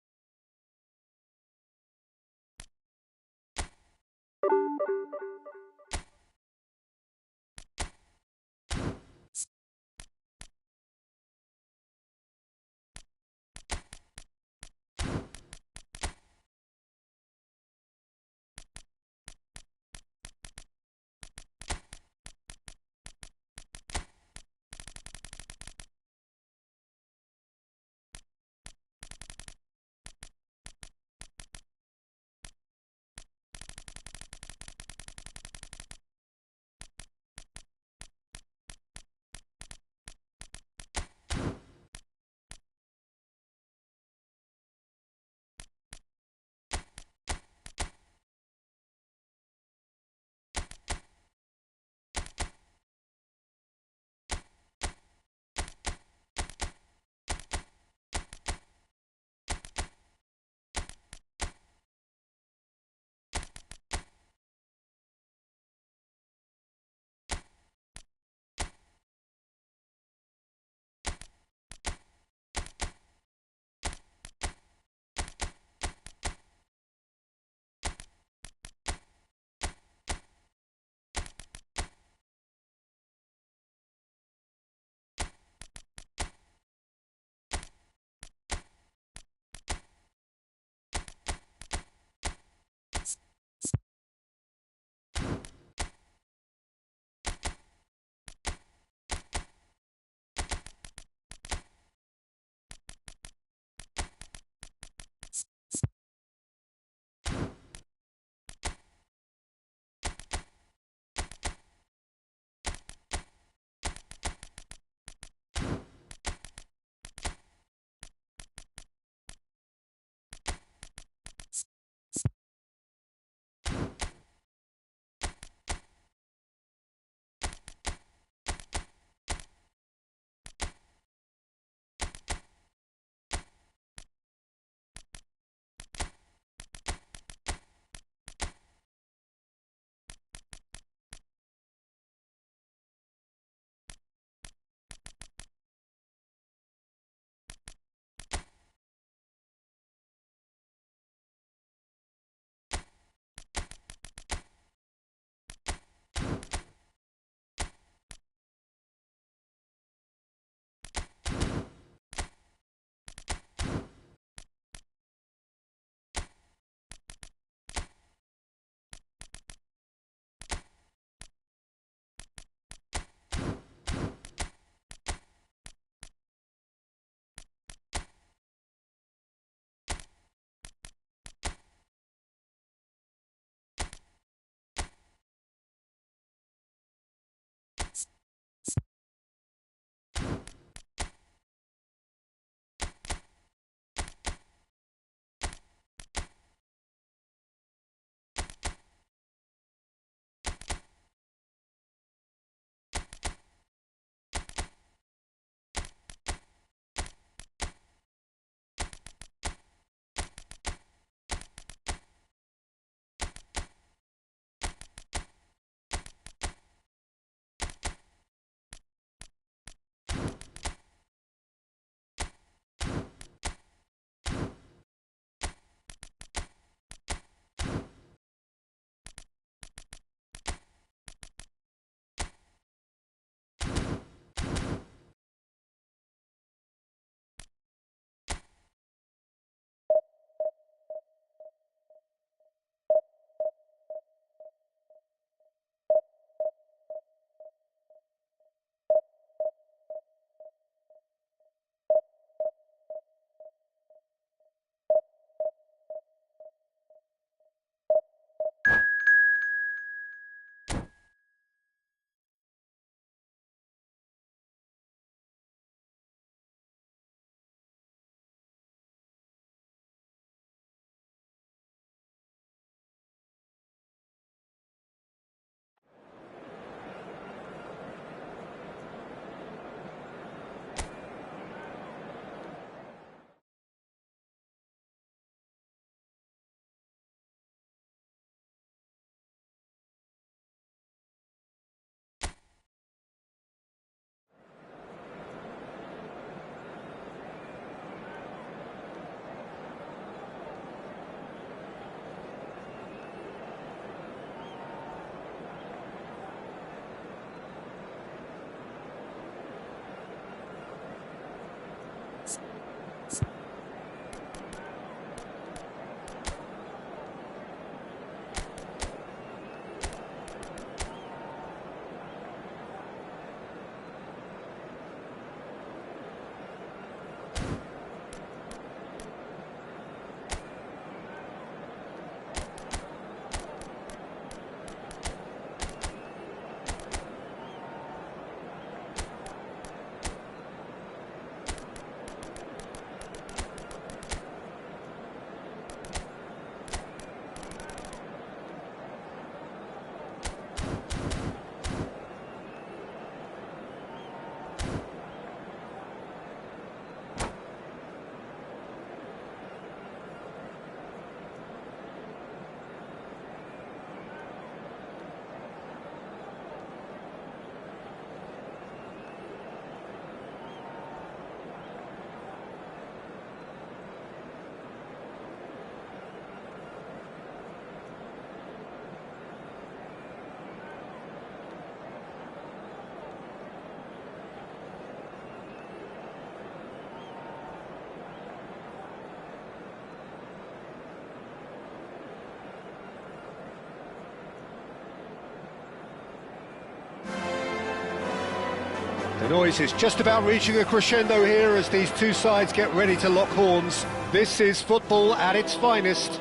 S1: The noise is just about reaching a crescendo here as these two sides get ready to lock horns. This is football at its finest.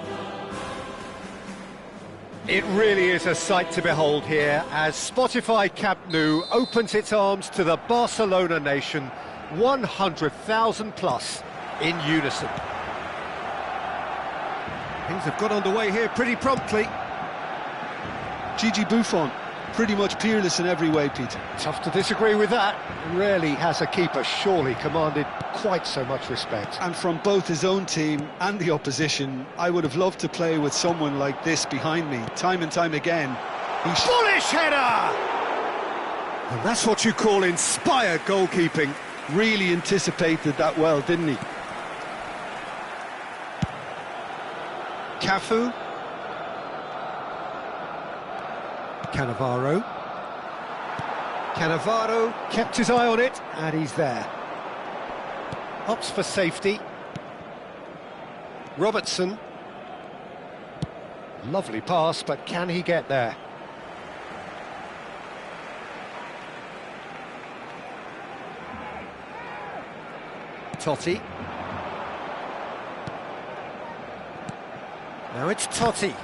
S1: It really is a sight to behold here as Spotify Camp Nou opens its arms to the Barcelona nation, 100,000 plus in unison. Things have got underway here pretty promptly.
S2: Gigi Buffon, pretty much peerless in every way, Peter.
S1: Tough to disagree with that. Rarely has a keeper surely commanded quite so much respect.
S2: And from both his own team and the opposition, I would have loved to play with someone like this behind me, time and time again.
S1: Bullish header! And that's what you call inspired goalkeeping.
S2: Really anticipated that well, didn't he?
S1: Cafu. Cannavaro. Cannavaro kept his eye on it, and he's there. Opts for safety. Robertson. Lovely pass, but can he get there? Totti. Now it's Totti.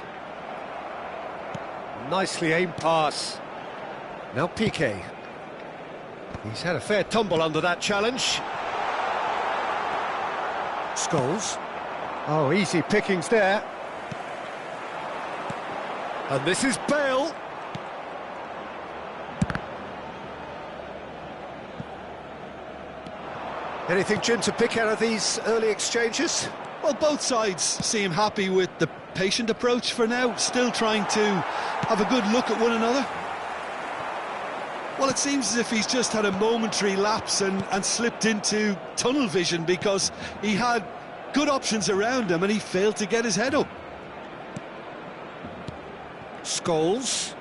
S1: Nicely aimed pass. Now Piqué. He's had a fair tumble under that challenge. Scholes. Oh, easy pickings there. And this is Bale. Anything, Jim, to pick out of these early exchanges?
S2: Well, both sides seem happy with the patient approach for now, still trying to have a good look at one another. Well, it seems as if he's just had a momentary lapse and slipped into tunnel vision because he had good options around him and he failed to get his head up.
S1: Scholes.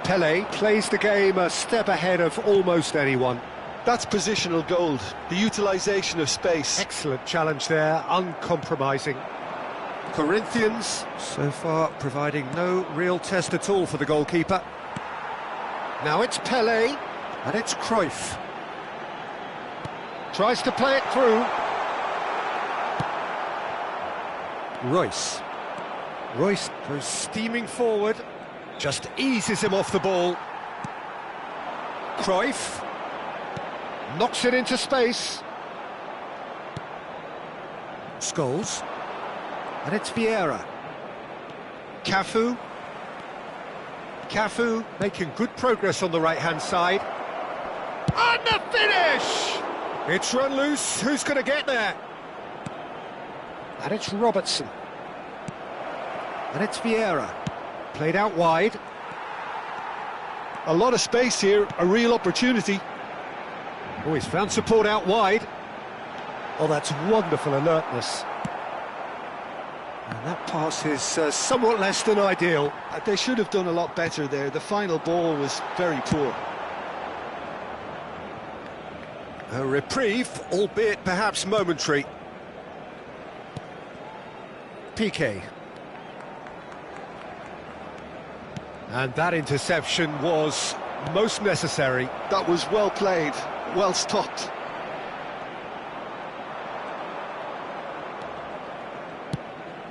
S1: Pele plays the game a step ahead of almost anyone.
S2: That's positional gold, the utilisation of space.
S1: Excellent challenge there, uncompromising. Corinthians, so far providing no real test at all for the goalkeeper. Now it's Pele, and it's Cruyff. Tries to play it through. Royce. Royce goes steaming forward, just eases him off the ball. Cruyff. Knocks it into space. Scholes. And it's Vieira. Cafu. Cafu making good progress on the right-hand side. And the finish! It's run loose. Who's going to get there? And it's Robertson. And it's Vieira. Played out wide.
S2: A lot of space here, a real opportunity.
S1: Oh, he's found support out wide. Oh, that's wonderful alertness. And that pass is somewhat less than ideal.
S2: They should have done a lot better there. The final ball was very poor.
S1: A reprieve, albeit perhaps momentary. Piqué. And that interception was most necessary.
S2: That was well played, well stopped.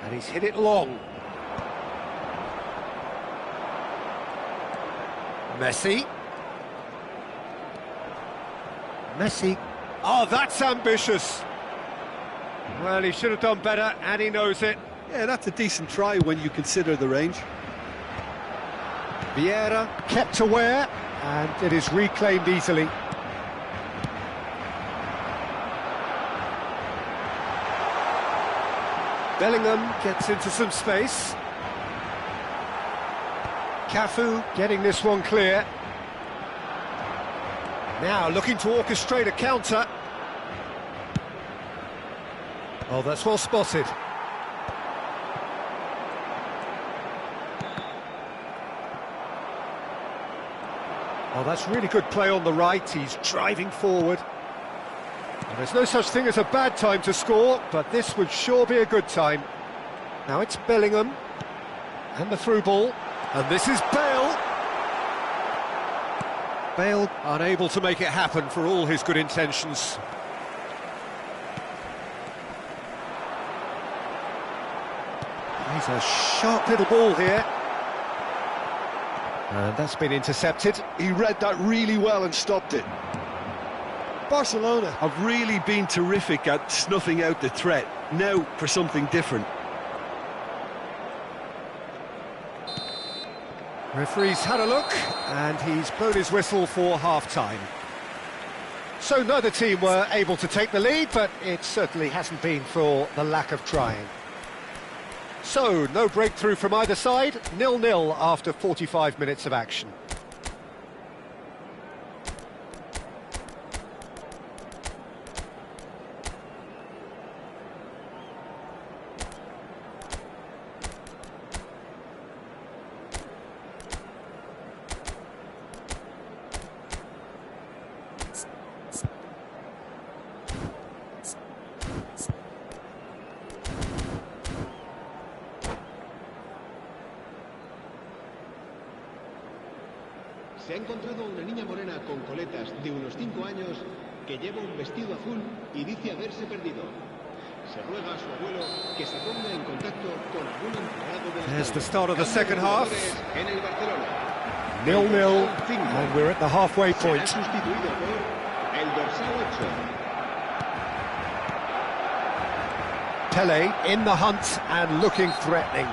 S1: And he's hit it long. Messi. Messi. Oh, that's ambitious. Well, he should have done better, and he knows it.
S2: Yeah, that's a decent try when you consider the range.
S1: Vieira kept aware, and it is reclaimed easily. Bellingham gets into some space. Cafu getting this one clear. Now looking to orchestrate a counter. Oh, that's well spotted. Oh, that's really good play on the right. He's driving forward. And there's no such thing as a bad time to score, but this would sure be a good time. Now it's Bellingham. And the through ball. And this is Bale. Bale unable to make it happen for all his good intentions. He's a sharp little ball here. And that's been intercepted.
S2: He read that really well and stopped it. Barcelona have really been terrific at snuffing out the threat. Now for something different.
S1: Referee's had a look, and he's blown his whistle for half-time. So neither team were able to take the lead, but it certainly hasn't been for the lack of trying. So, no breakthrough from either side, 0-0 after 45 minutes of action.
S4: Se ha encontrado una niña morena con coletas de unos 5 años que lleva un vestido azul y dice haberse perdido. Se ruega a su abuelo que se ponga en contacto con algún empleado del
S1: There's the
S4: estadio.
S1: start of the second half.
S4: En el Barcelona.
S1: 0-0, and we're at the halfway
S4: Será
S1: point.
S4: sustituido por el dorsal 8.
S1: Pele in the hunt and looking threatening.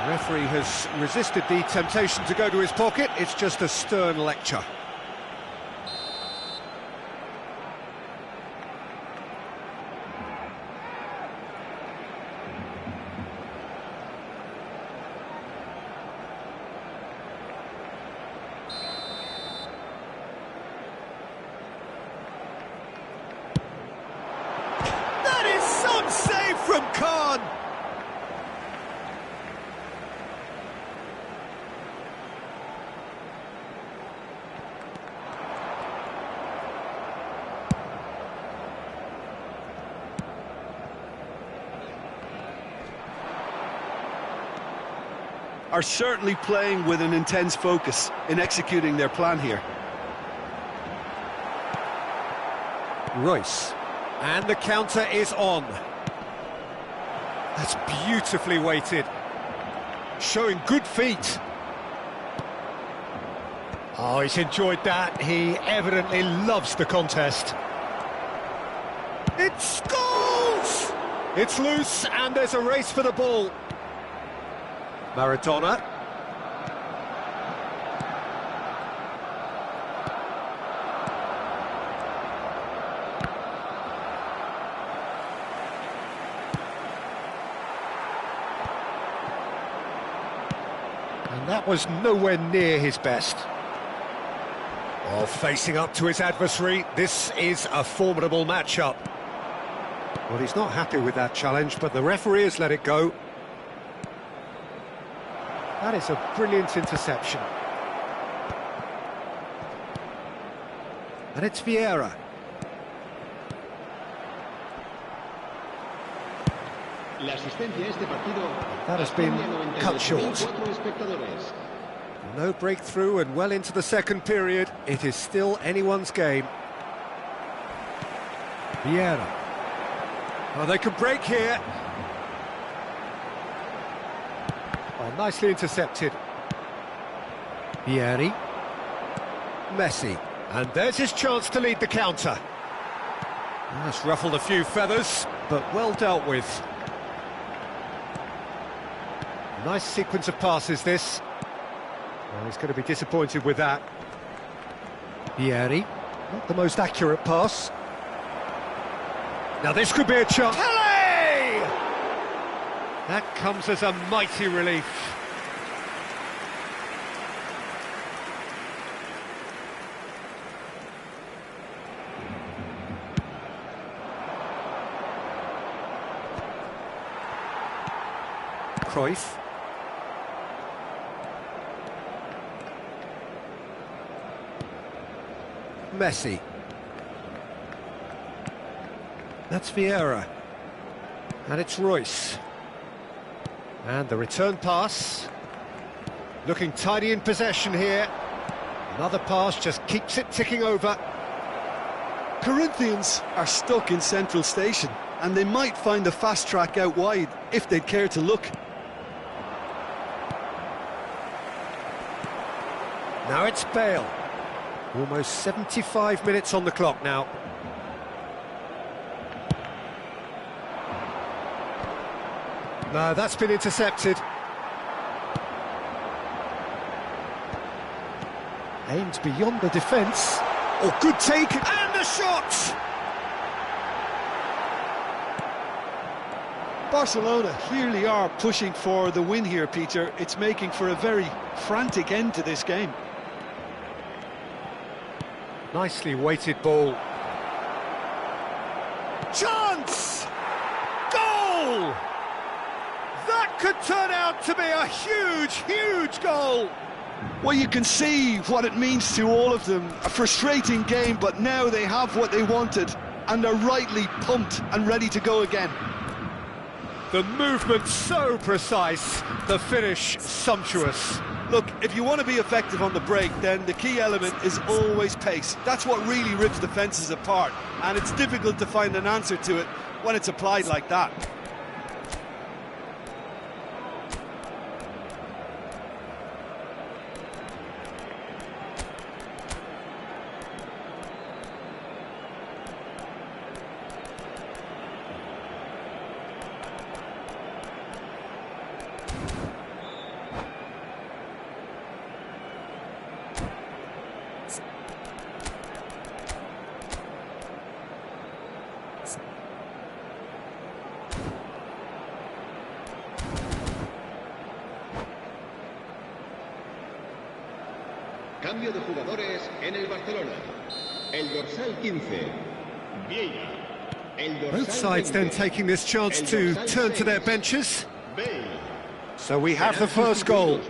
S1: The referee has resisted the temptation to go to his pocket. It's just a stern lecture. That is some save from Khan.
S2: Are certainly playing with an intense focus in executing their plan here.
S1: Royce, and the counter is on. That's beautifully weighted, showing good feet. Oh, he's enjoyed that. He evidently loves the contest. It's goals! It's loose, and there's a race for the ball. Maradona. And that was nowhere near his best. Well, facing up to his adversary, this is a formidable matchup. Well, he's not happy with that challenge, but the referee has let it go. That is a brilliant interception. And it's Vieira.
S4: La asistencia a este partido
S1: That has been
S4: asciende a
S1: cut short.
S4: 98.4 espectadores.
S1: No breakthrough and well into the second period. It is still anyone's game. Vieira. Oh, they can break here. Oh, nicely intercepted. Vieri. Messi. And there's his chance to lead the counter. That's ruffled a few feathers, but well dealt with. Nice sequence of passes, this. Well, he's going to be disappointed with that. Vieri. Not the most accurate pass. Now this could be a chance. Pele! That comes as a mighty relief. Cruyff. Messi. That's Vieira. And it's Royce. And the return pass. Looking tidy in possession here. Another pass just keeps it ticking over.
S2: Corinthians are stuck in Central Station, and they might find a fast track out wide if they'd care to look.
S1: Now it's Bale. Almost 75 minutes on the clock now. No, that's been intercepted. Aimed beyond the defence. Oh, good take, and a shot!
S2: Barcelona clearly are pushing for the win here, Peter. It's making for a very frantic end to this game.
S1: Nicely weighted ball. Chance! Goal! That could turn out to be a huge, huge goal!
S2: Well, you can see what it means to all of them. A frustrating game, but now they have what they wanted, and are rightly pumped and ready to go again.
S1: The movement so precise, the finish sumptuous.
S2: Look, if you want to be effective on the break, then the key element is always pace. That's what really rips defences apart, and it's difficult to find an answer to it when it's applied like that.
S4: Cambio de jugadores en el Barcelona. El dorsal 15, Vieira. El dorsal
S1: Both sides
S4: 20,
S1: then taking this chance to turn to their benches.
S4: Bale.
S1: So we have the first goal.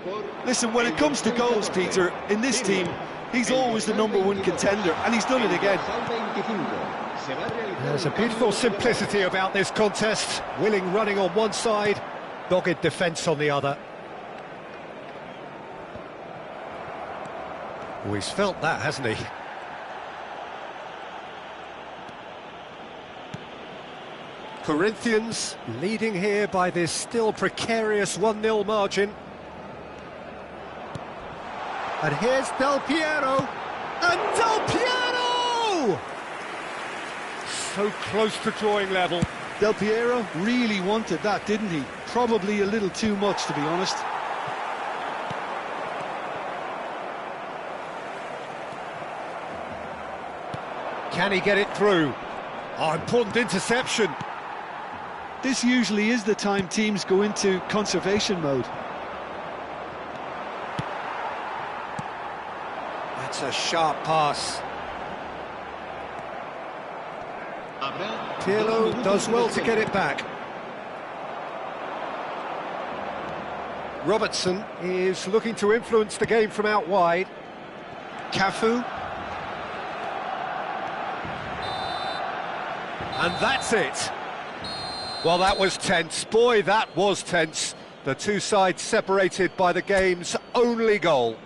S2: Listen, when it comes to goals, Peter, in this team, he's always the #1 contender, and he's done it again.
S1: There's a beautiful simplicity about this contest. Willing running on one side, dogged defence on the other. Oh, he's felt that, hasn't he? Corinthians leading here by this still precarious 1-0 margin. And here's Del Piero. And Del Piero! So close to drawing level.
S2: Del Piero really wanted that, didn't he? Probably a little too much, to be honest.
S1: Can he get it through? Oh, important interception.
S2: This usually is the time teams go into conservation mode.
S1: That's a sharp pass. Pirlo does well to get it back. Robertson is looking to influence the game from out wide. Cafu. And that's it. Well, that was tense. Boy, that was tense. The two sides separated by the game's only goal.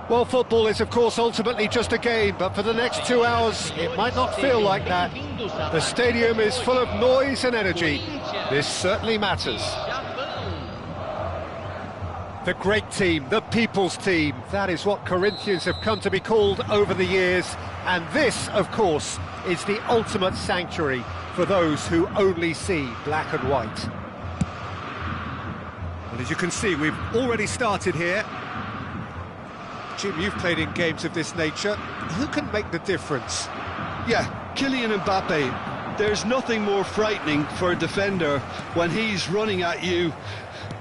S1: Well, football is, of course, ultimately just a game, but for the next 2 hours, it might not feel like that. The stadium is full of noise and energy. This certainly matters. The great team, the people's team, that is what Corinthians have come to be called over the years. And this, of course, is the ultimate sanctuary for those who only see black and white. Well, as you can see, we've already started here. Jim, you've played in games of this nature. Who can make the difference?
S2: Yeah, Kylian Mbappe. There's nothing more frightening for a defender when he's running at you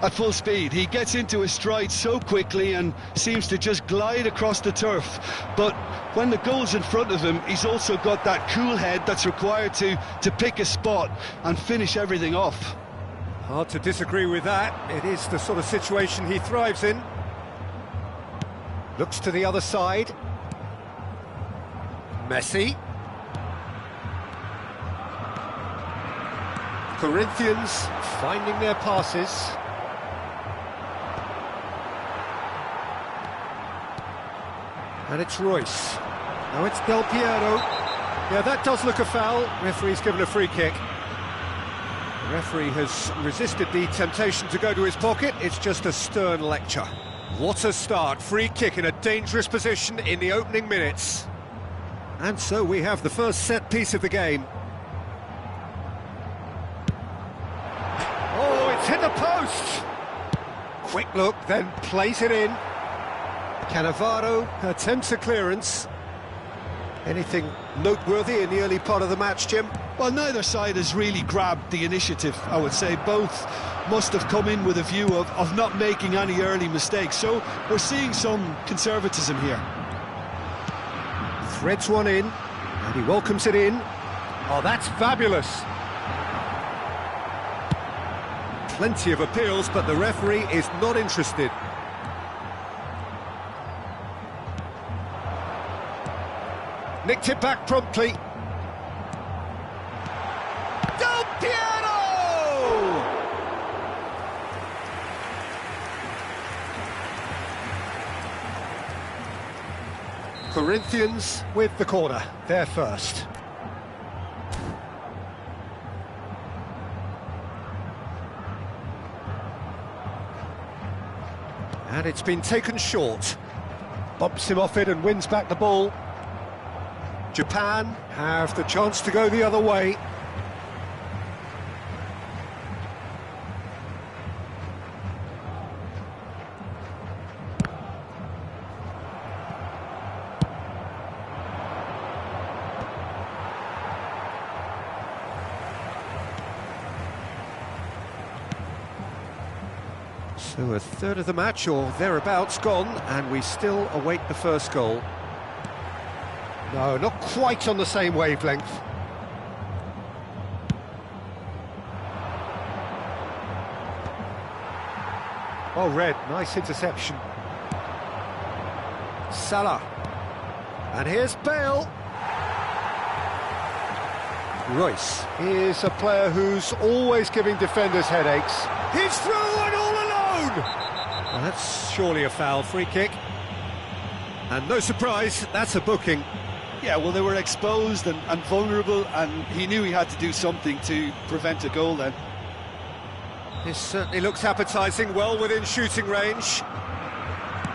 S2: at full speed. He gets into his stride so quickly and seems to just glide across the turf. But when the goal's in front of him, he's also got that cool head that's required to pick a spot and finish everything off.
S1: Hard to disagree with that. It is the sort of situation he thrives in. Looks to the other side. Messi. Corinthians finding their passes. And it's Royce. Now it's Del Piero. Yeah, that does look a foul. Referee's given a free kick. The referee has resisted the temptation to go to his pocket. It's just a stern lecture. What a start. Free kick in a dangerous position in the opening minutes. And so we have the first set piece of the game. Oh, it's hit the post! Quick look, then plays it in. Cannavaro attempts a clearance. Anything noteworthy in the early part of the match, Jim?
S2: Well, neither side has really grabbed the initiative, I would say. Both must have come in with a view of not making any early mistakes. So we're seeing some conservatism here.
S1: Threads one in, and he welcomes it in. Oh, that's fabulous. Plenty of appeals, but the referee is not interested. Nicked it back promptly. Del Piero! Corinthians with the corner, they're first. And it's been taken short. Bumps him off it and wins back the ball. Japan have the chance to go the other way. So a third of the match or thereabouts gone, and we still await the first goal. No, not quite on the same wavelength. Oh, Red, nice interception. Salah. And here's Bale. Royce is a player who's always giving defenders headaches. He's through and all alone! Well, that's surely a foul. Free kick. And no surprise, that's a booking.
S2: Yeah, well, they were exposed and vulnerable, and he knew he had to do something to prevent a goal then.
S1: This certainly looks appetising, well within shooting range.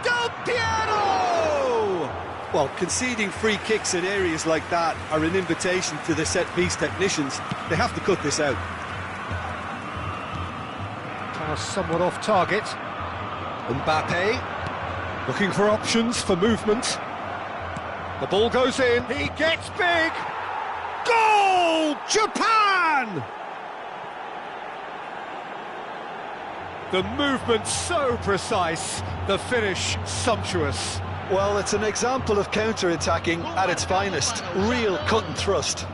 S1: Del Piero!
S2: Well, conceding free kicks in areas like that are an invitation to the set-piece technicians. They have to cut this out.
S1: Pass somewhat off target. Mbappe looking for options for movement. The ball goes in, he gets big! Goal! Japan! The movement so precise, the finish sumptuous.
S2: Well, it's an example of counter-attacking at its finest. Real cut and thrust.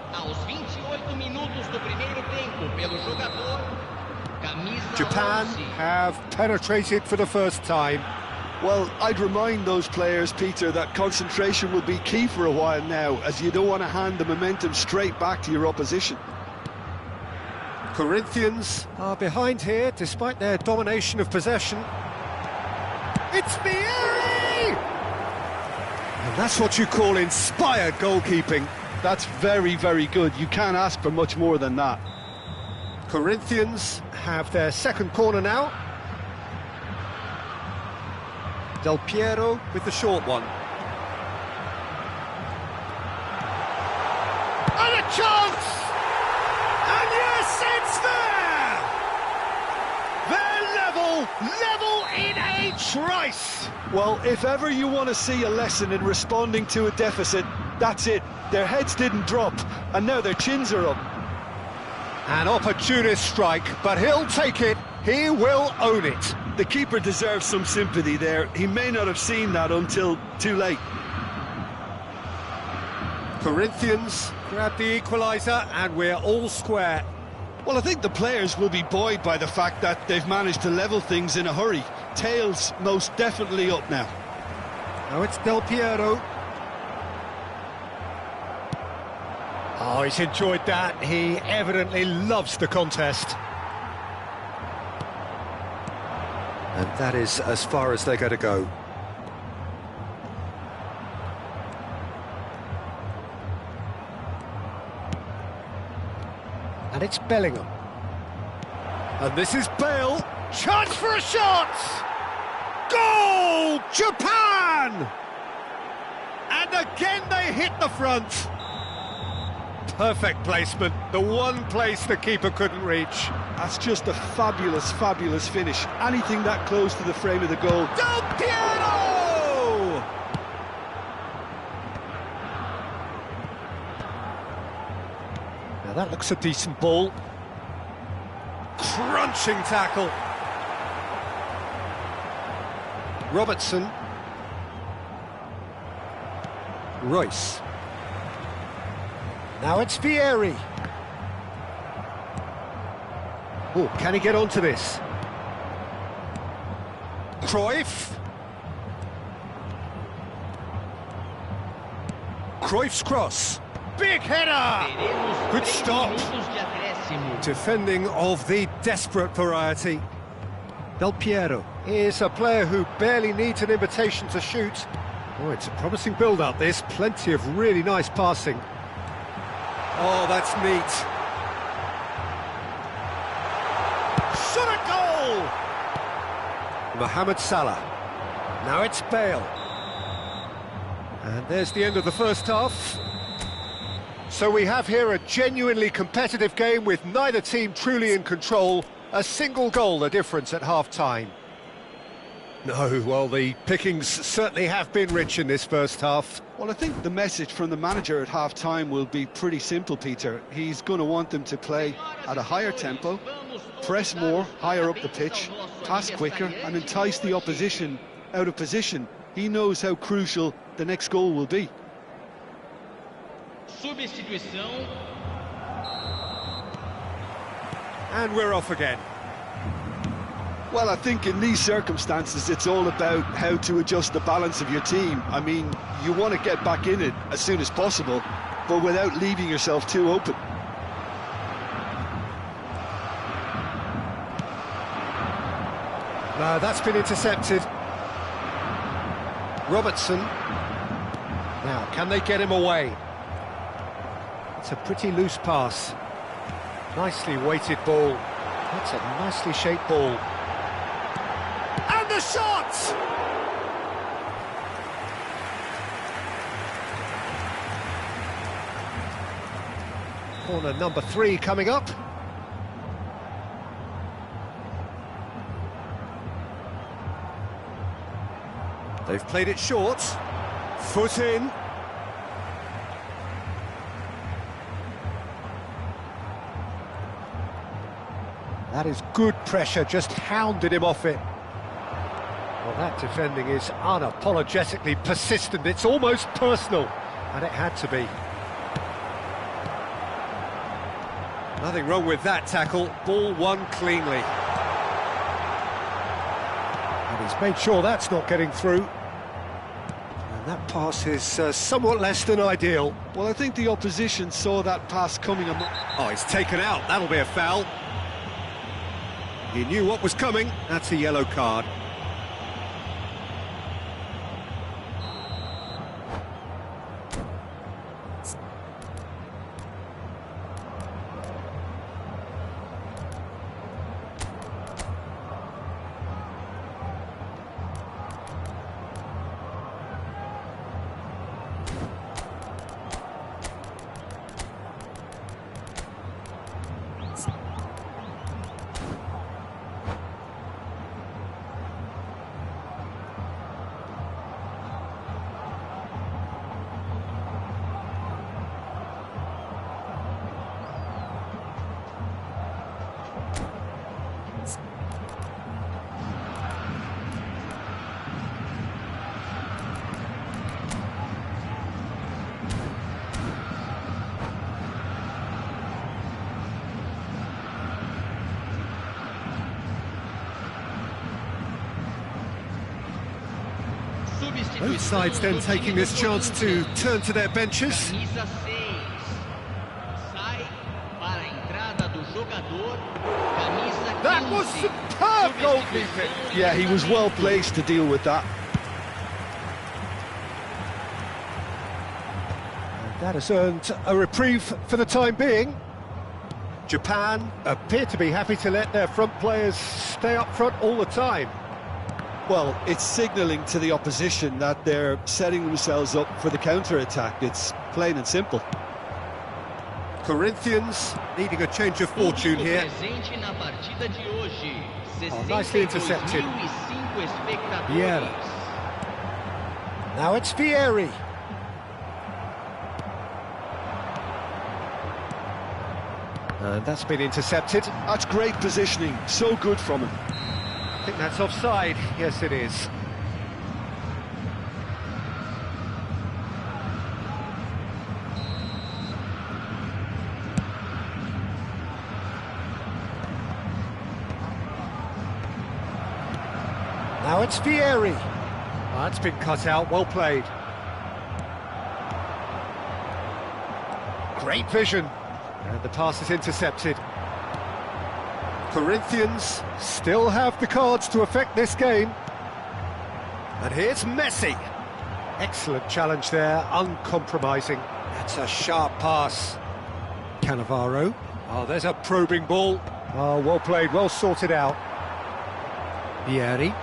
S1: Japan have penetrated for the first time.
S2: Well, I'd remind those players, Peter, that concentration will be key for a while now, as you don't want to hand the momentum straight back to your opposition.
S1: Corinthians are behind here, despite their domination of possession. It's Vieri! And that's what you call inspired goalkeeping.
S2: That's very, very good. You can't ask for much more than that.
S1: Corinthians have their second corner now. Del Piero with the short one. And a chance! And yes, it's there! They're level in a trice!
S2: Well, if ever you want to see a lesson in responding to a deficit, that's it. Their heads didn't drop, and now their chins are up.
S1: An opportunist strike, but he'll take it. He will own it.
S2: The keeper deserves some sympathy there. He may not have seen that until too late.
S1: Corinthians grab the equaliser, and we're all square.
S2: Well, I think the players will be buoyed by the fact that they've managed to level things in a hurry. Tails most definitely up now.
S1: Now it's Del Piero. Oh, he's enjoyed that. He evidently loves the contest. And that is as far as they're going to go. And it's Bellingham. And this is Bale. Chance for a shot! Goal! Japan! And again they hit the front. Perfect placement, the one place the keeper couldn't reach.
S2: That's just a fabulous, fabulous finish. Anything that close to the frame of the goal.
S1: Del Piero! Now that looks a decent ball. Crunching tackle. Robertson. Royce. Now it's Vieri. Oh, can he get onto this? Cruyff. Cruyff's cross. Big header! Good stop. Defending of the desperate variety. Del Piero is a player who barely needs an invitation to shoot. Oh, it's a promising build-up, this. Plenty of really nice passing. Oh, that's neat. Shot a goal! Mohamed Salah. Now it's Bale. And there's the end of the first half. So we have here a genuinely competitive game with neither team truly in control. A single goal the difference at half-time. No, well, the pickings certainly have been rich in this first half.
S2: Well, I think the message from the manager at half-time will be pretty simple, Peter. He's going to want them to play at a higher tempo, press more, higher up the pitch, pass quicker, and entice the opposition out of position. He knows how crucial the next goal will be.
S3: Substituição.
S1: And we're off again.
S2: Well, I think in these circumstances, it's all about how to adjust the balance of your team. I mean, you want to get back in it as soon as possible, but without leaving yourself too open.
S1: No, that's been intercepted. Robertson. Now, can they get him away? It's a pretty loose pass. Nicely weighted ball. That's a nicely shaped ball. And the shot! Corner number 3 coming up. They've played it short. Foot in. That is good pressure, just hounded him off it. Well, that defending is unapologetically persistent. It's almost personal, and it had to be. Nothing wrong with that tackle. Ball won cleanly. And he's made sure that's not getting through. And that pass is somewhat less than ideal.
S2: Well, I think the opposition saw that pass coming.
S1: Oh, he's taken out. That'll be a foul. He knew what was coming. That's a yellow card. Both sides then taking this chance to turn to their benches.
S3: Camisa 6. Sai para a entrada do jogador. Camisa 15.
S1: That was superb goalkeeping.
S2: Yeah, he was well placed to deal with that.
S1: And that has earned a reprieve for the time being. Japan appear to be happy to let their front players stay up front all the time.
S2: Well, it's signalling to the opposition that they're setting themselves up for the counter-attack. It's plain and simple.
S1: Corinthians needing a change of fortune here.
S3: Presente na partida de hoje.
S1: Oh, nicely intercepted.
S3: 62.005 espectadores.
S1: Vieira. Now it's Vieri. And that's been intercepted.
S2: That's great positioning, so good from him.
S1: I think that's offside. Yes, it is. Now it's Vieri. Oh, that's been cut out, well played. Great vision. And the pass is intercepted. Corinthians still have the cards to affect this game. And here's Messi. Excellent challenge there, uncompromising. That's a sharp pass. Cannavaro. Oh, there's a probing ball. Oh, well played, well sorted out. Vieri.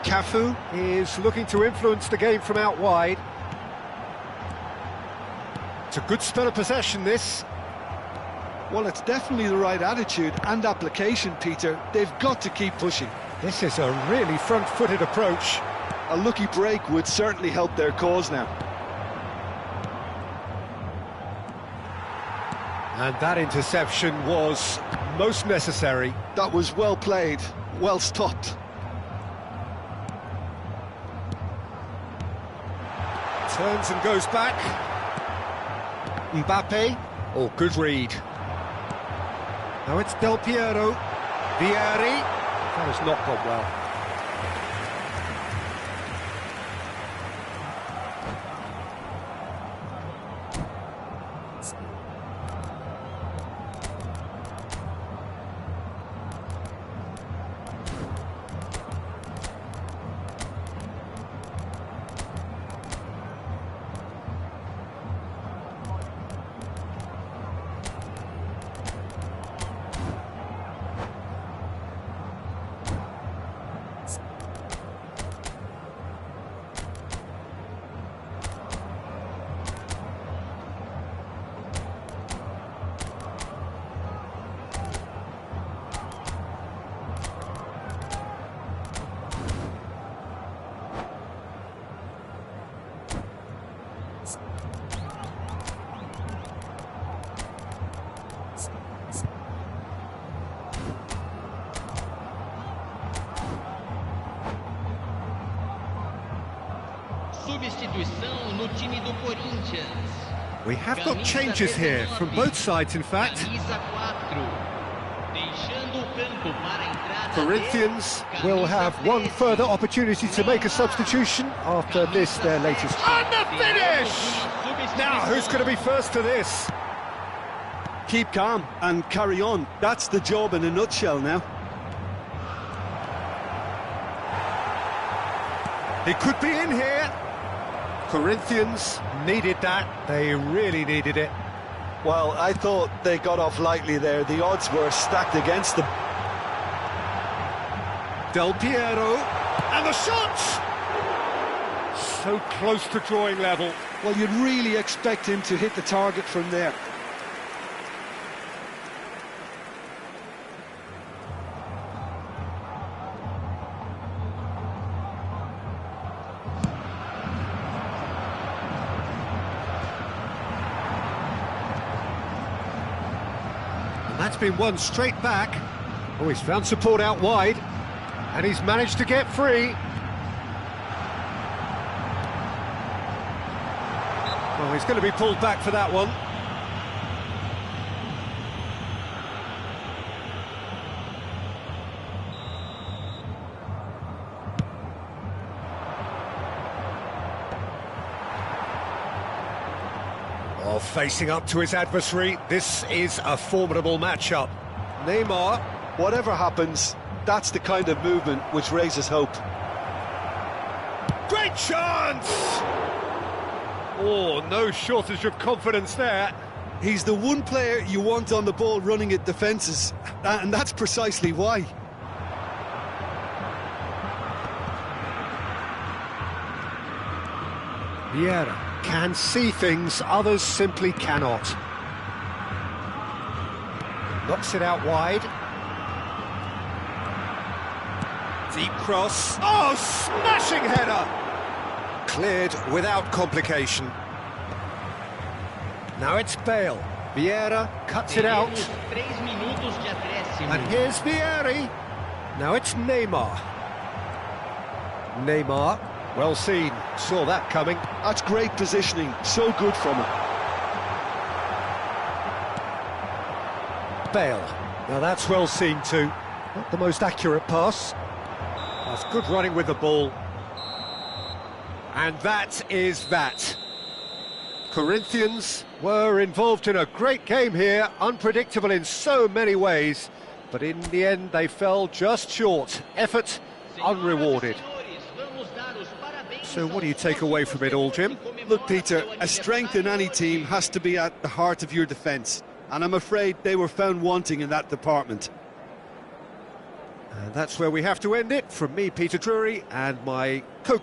S1: Cafu is looking to influence the game from out wide. It's a good spell of possession, this.
S2: Well, it's definitely the right attitude and application, Peter. They've got to keep pushing.
S1: This is a really front-footed approach.
S2: A lucky break would certainly help their cause now.
S1: And that interception was most necessary.
S2: That was well played, well stopped.
S1: Turns and goes back. Mbappe. Oh, good read. Now it's Del Piero. Vieri. That has not gone well.
S3: Substituição no time do Corinthians.
S1: We have got changes here, from both sides in fact.
S3: Camisa 4. Deixando o campo para a entrada.
S1: Corinthians will have one further opportunity to make a substitution after this, their latest. And the finish! Now, who's going to be first to this?
S2: Keep calm and carry on. That's the job in a nutshell now.
S1: He could be in here. Corinthians needed that. They really needed it.
S2: Well, I thought they got off lightly there. The odds were stacked against them.
S1: Del Piero. And the shot! So close to drawing level.
S2: Well, you'd really expect him to hit the target from there.
S1: That's been won straight back. Oh, he's found support out wide. And he's managed to get free. Oh, he's going to be pulled back for that one. facing up to his adversary, this is a formidable matchup. Neymar.
S2: Whatever happens, that's the kind of movement which raises hope.
S1: Great chance! Oh, no shortage of confidence there.
S2: He's the one player you want on the ball running at defences, and that's precisely why.
S1: Vieira can see things others simply cannot. Knocks it out wide. Deep cross. Oh, smashing header! Cleared without complication. Now it's Bale. Vieira cuts it out. And here's Vieira. Now it's Neymar. Neymar, well seen, saw that coming.
S2: That's great positioning, so good from him.
S1: Bale. Now that's well seen too. Not the most accurate pass. That's good running with the ball. And that is that. Corinthians were involved in a great game here, unpredictable in so many ways, but in the end they fell just short. Effort unrewarded. So what do you take away from it all, Jim?
S2: Look, Peter, a strength in any team has to be at the heart of your defence, and I'm afraid they were found wanting in that department.
S1: And that's where we have to end it. From me, Peter Drury, and my co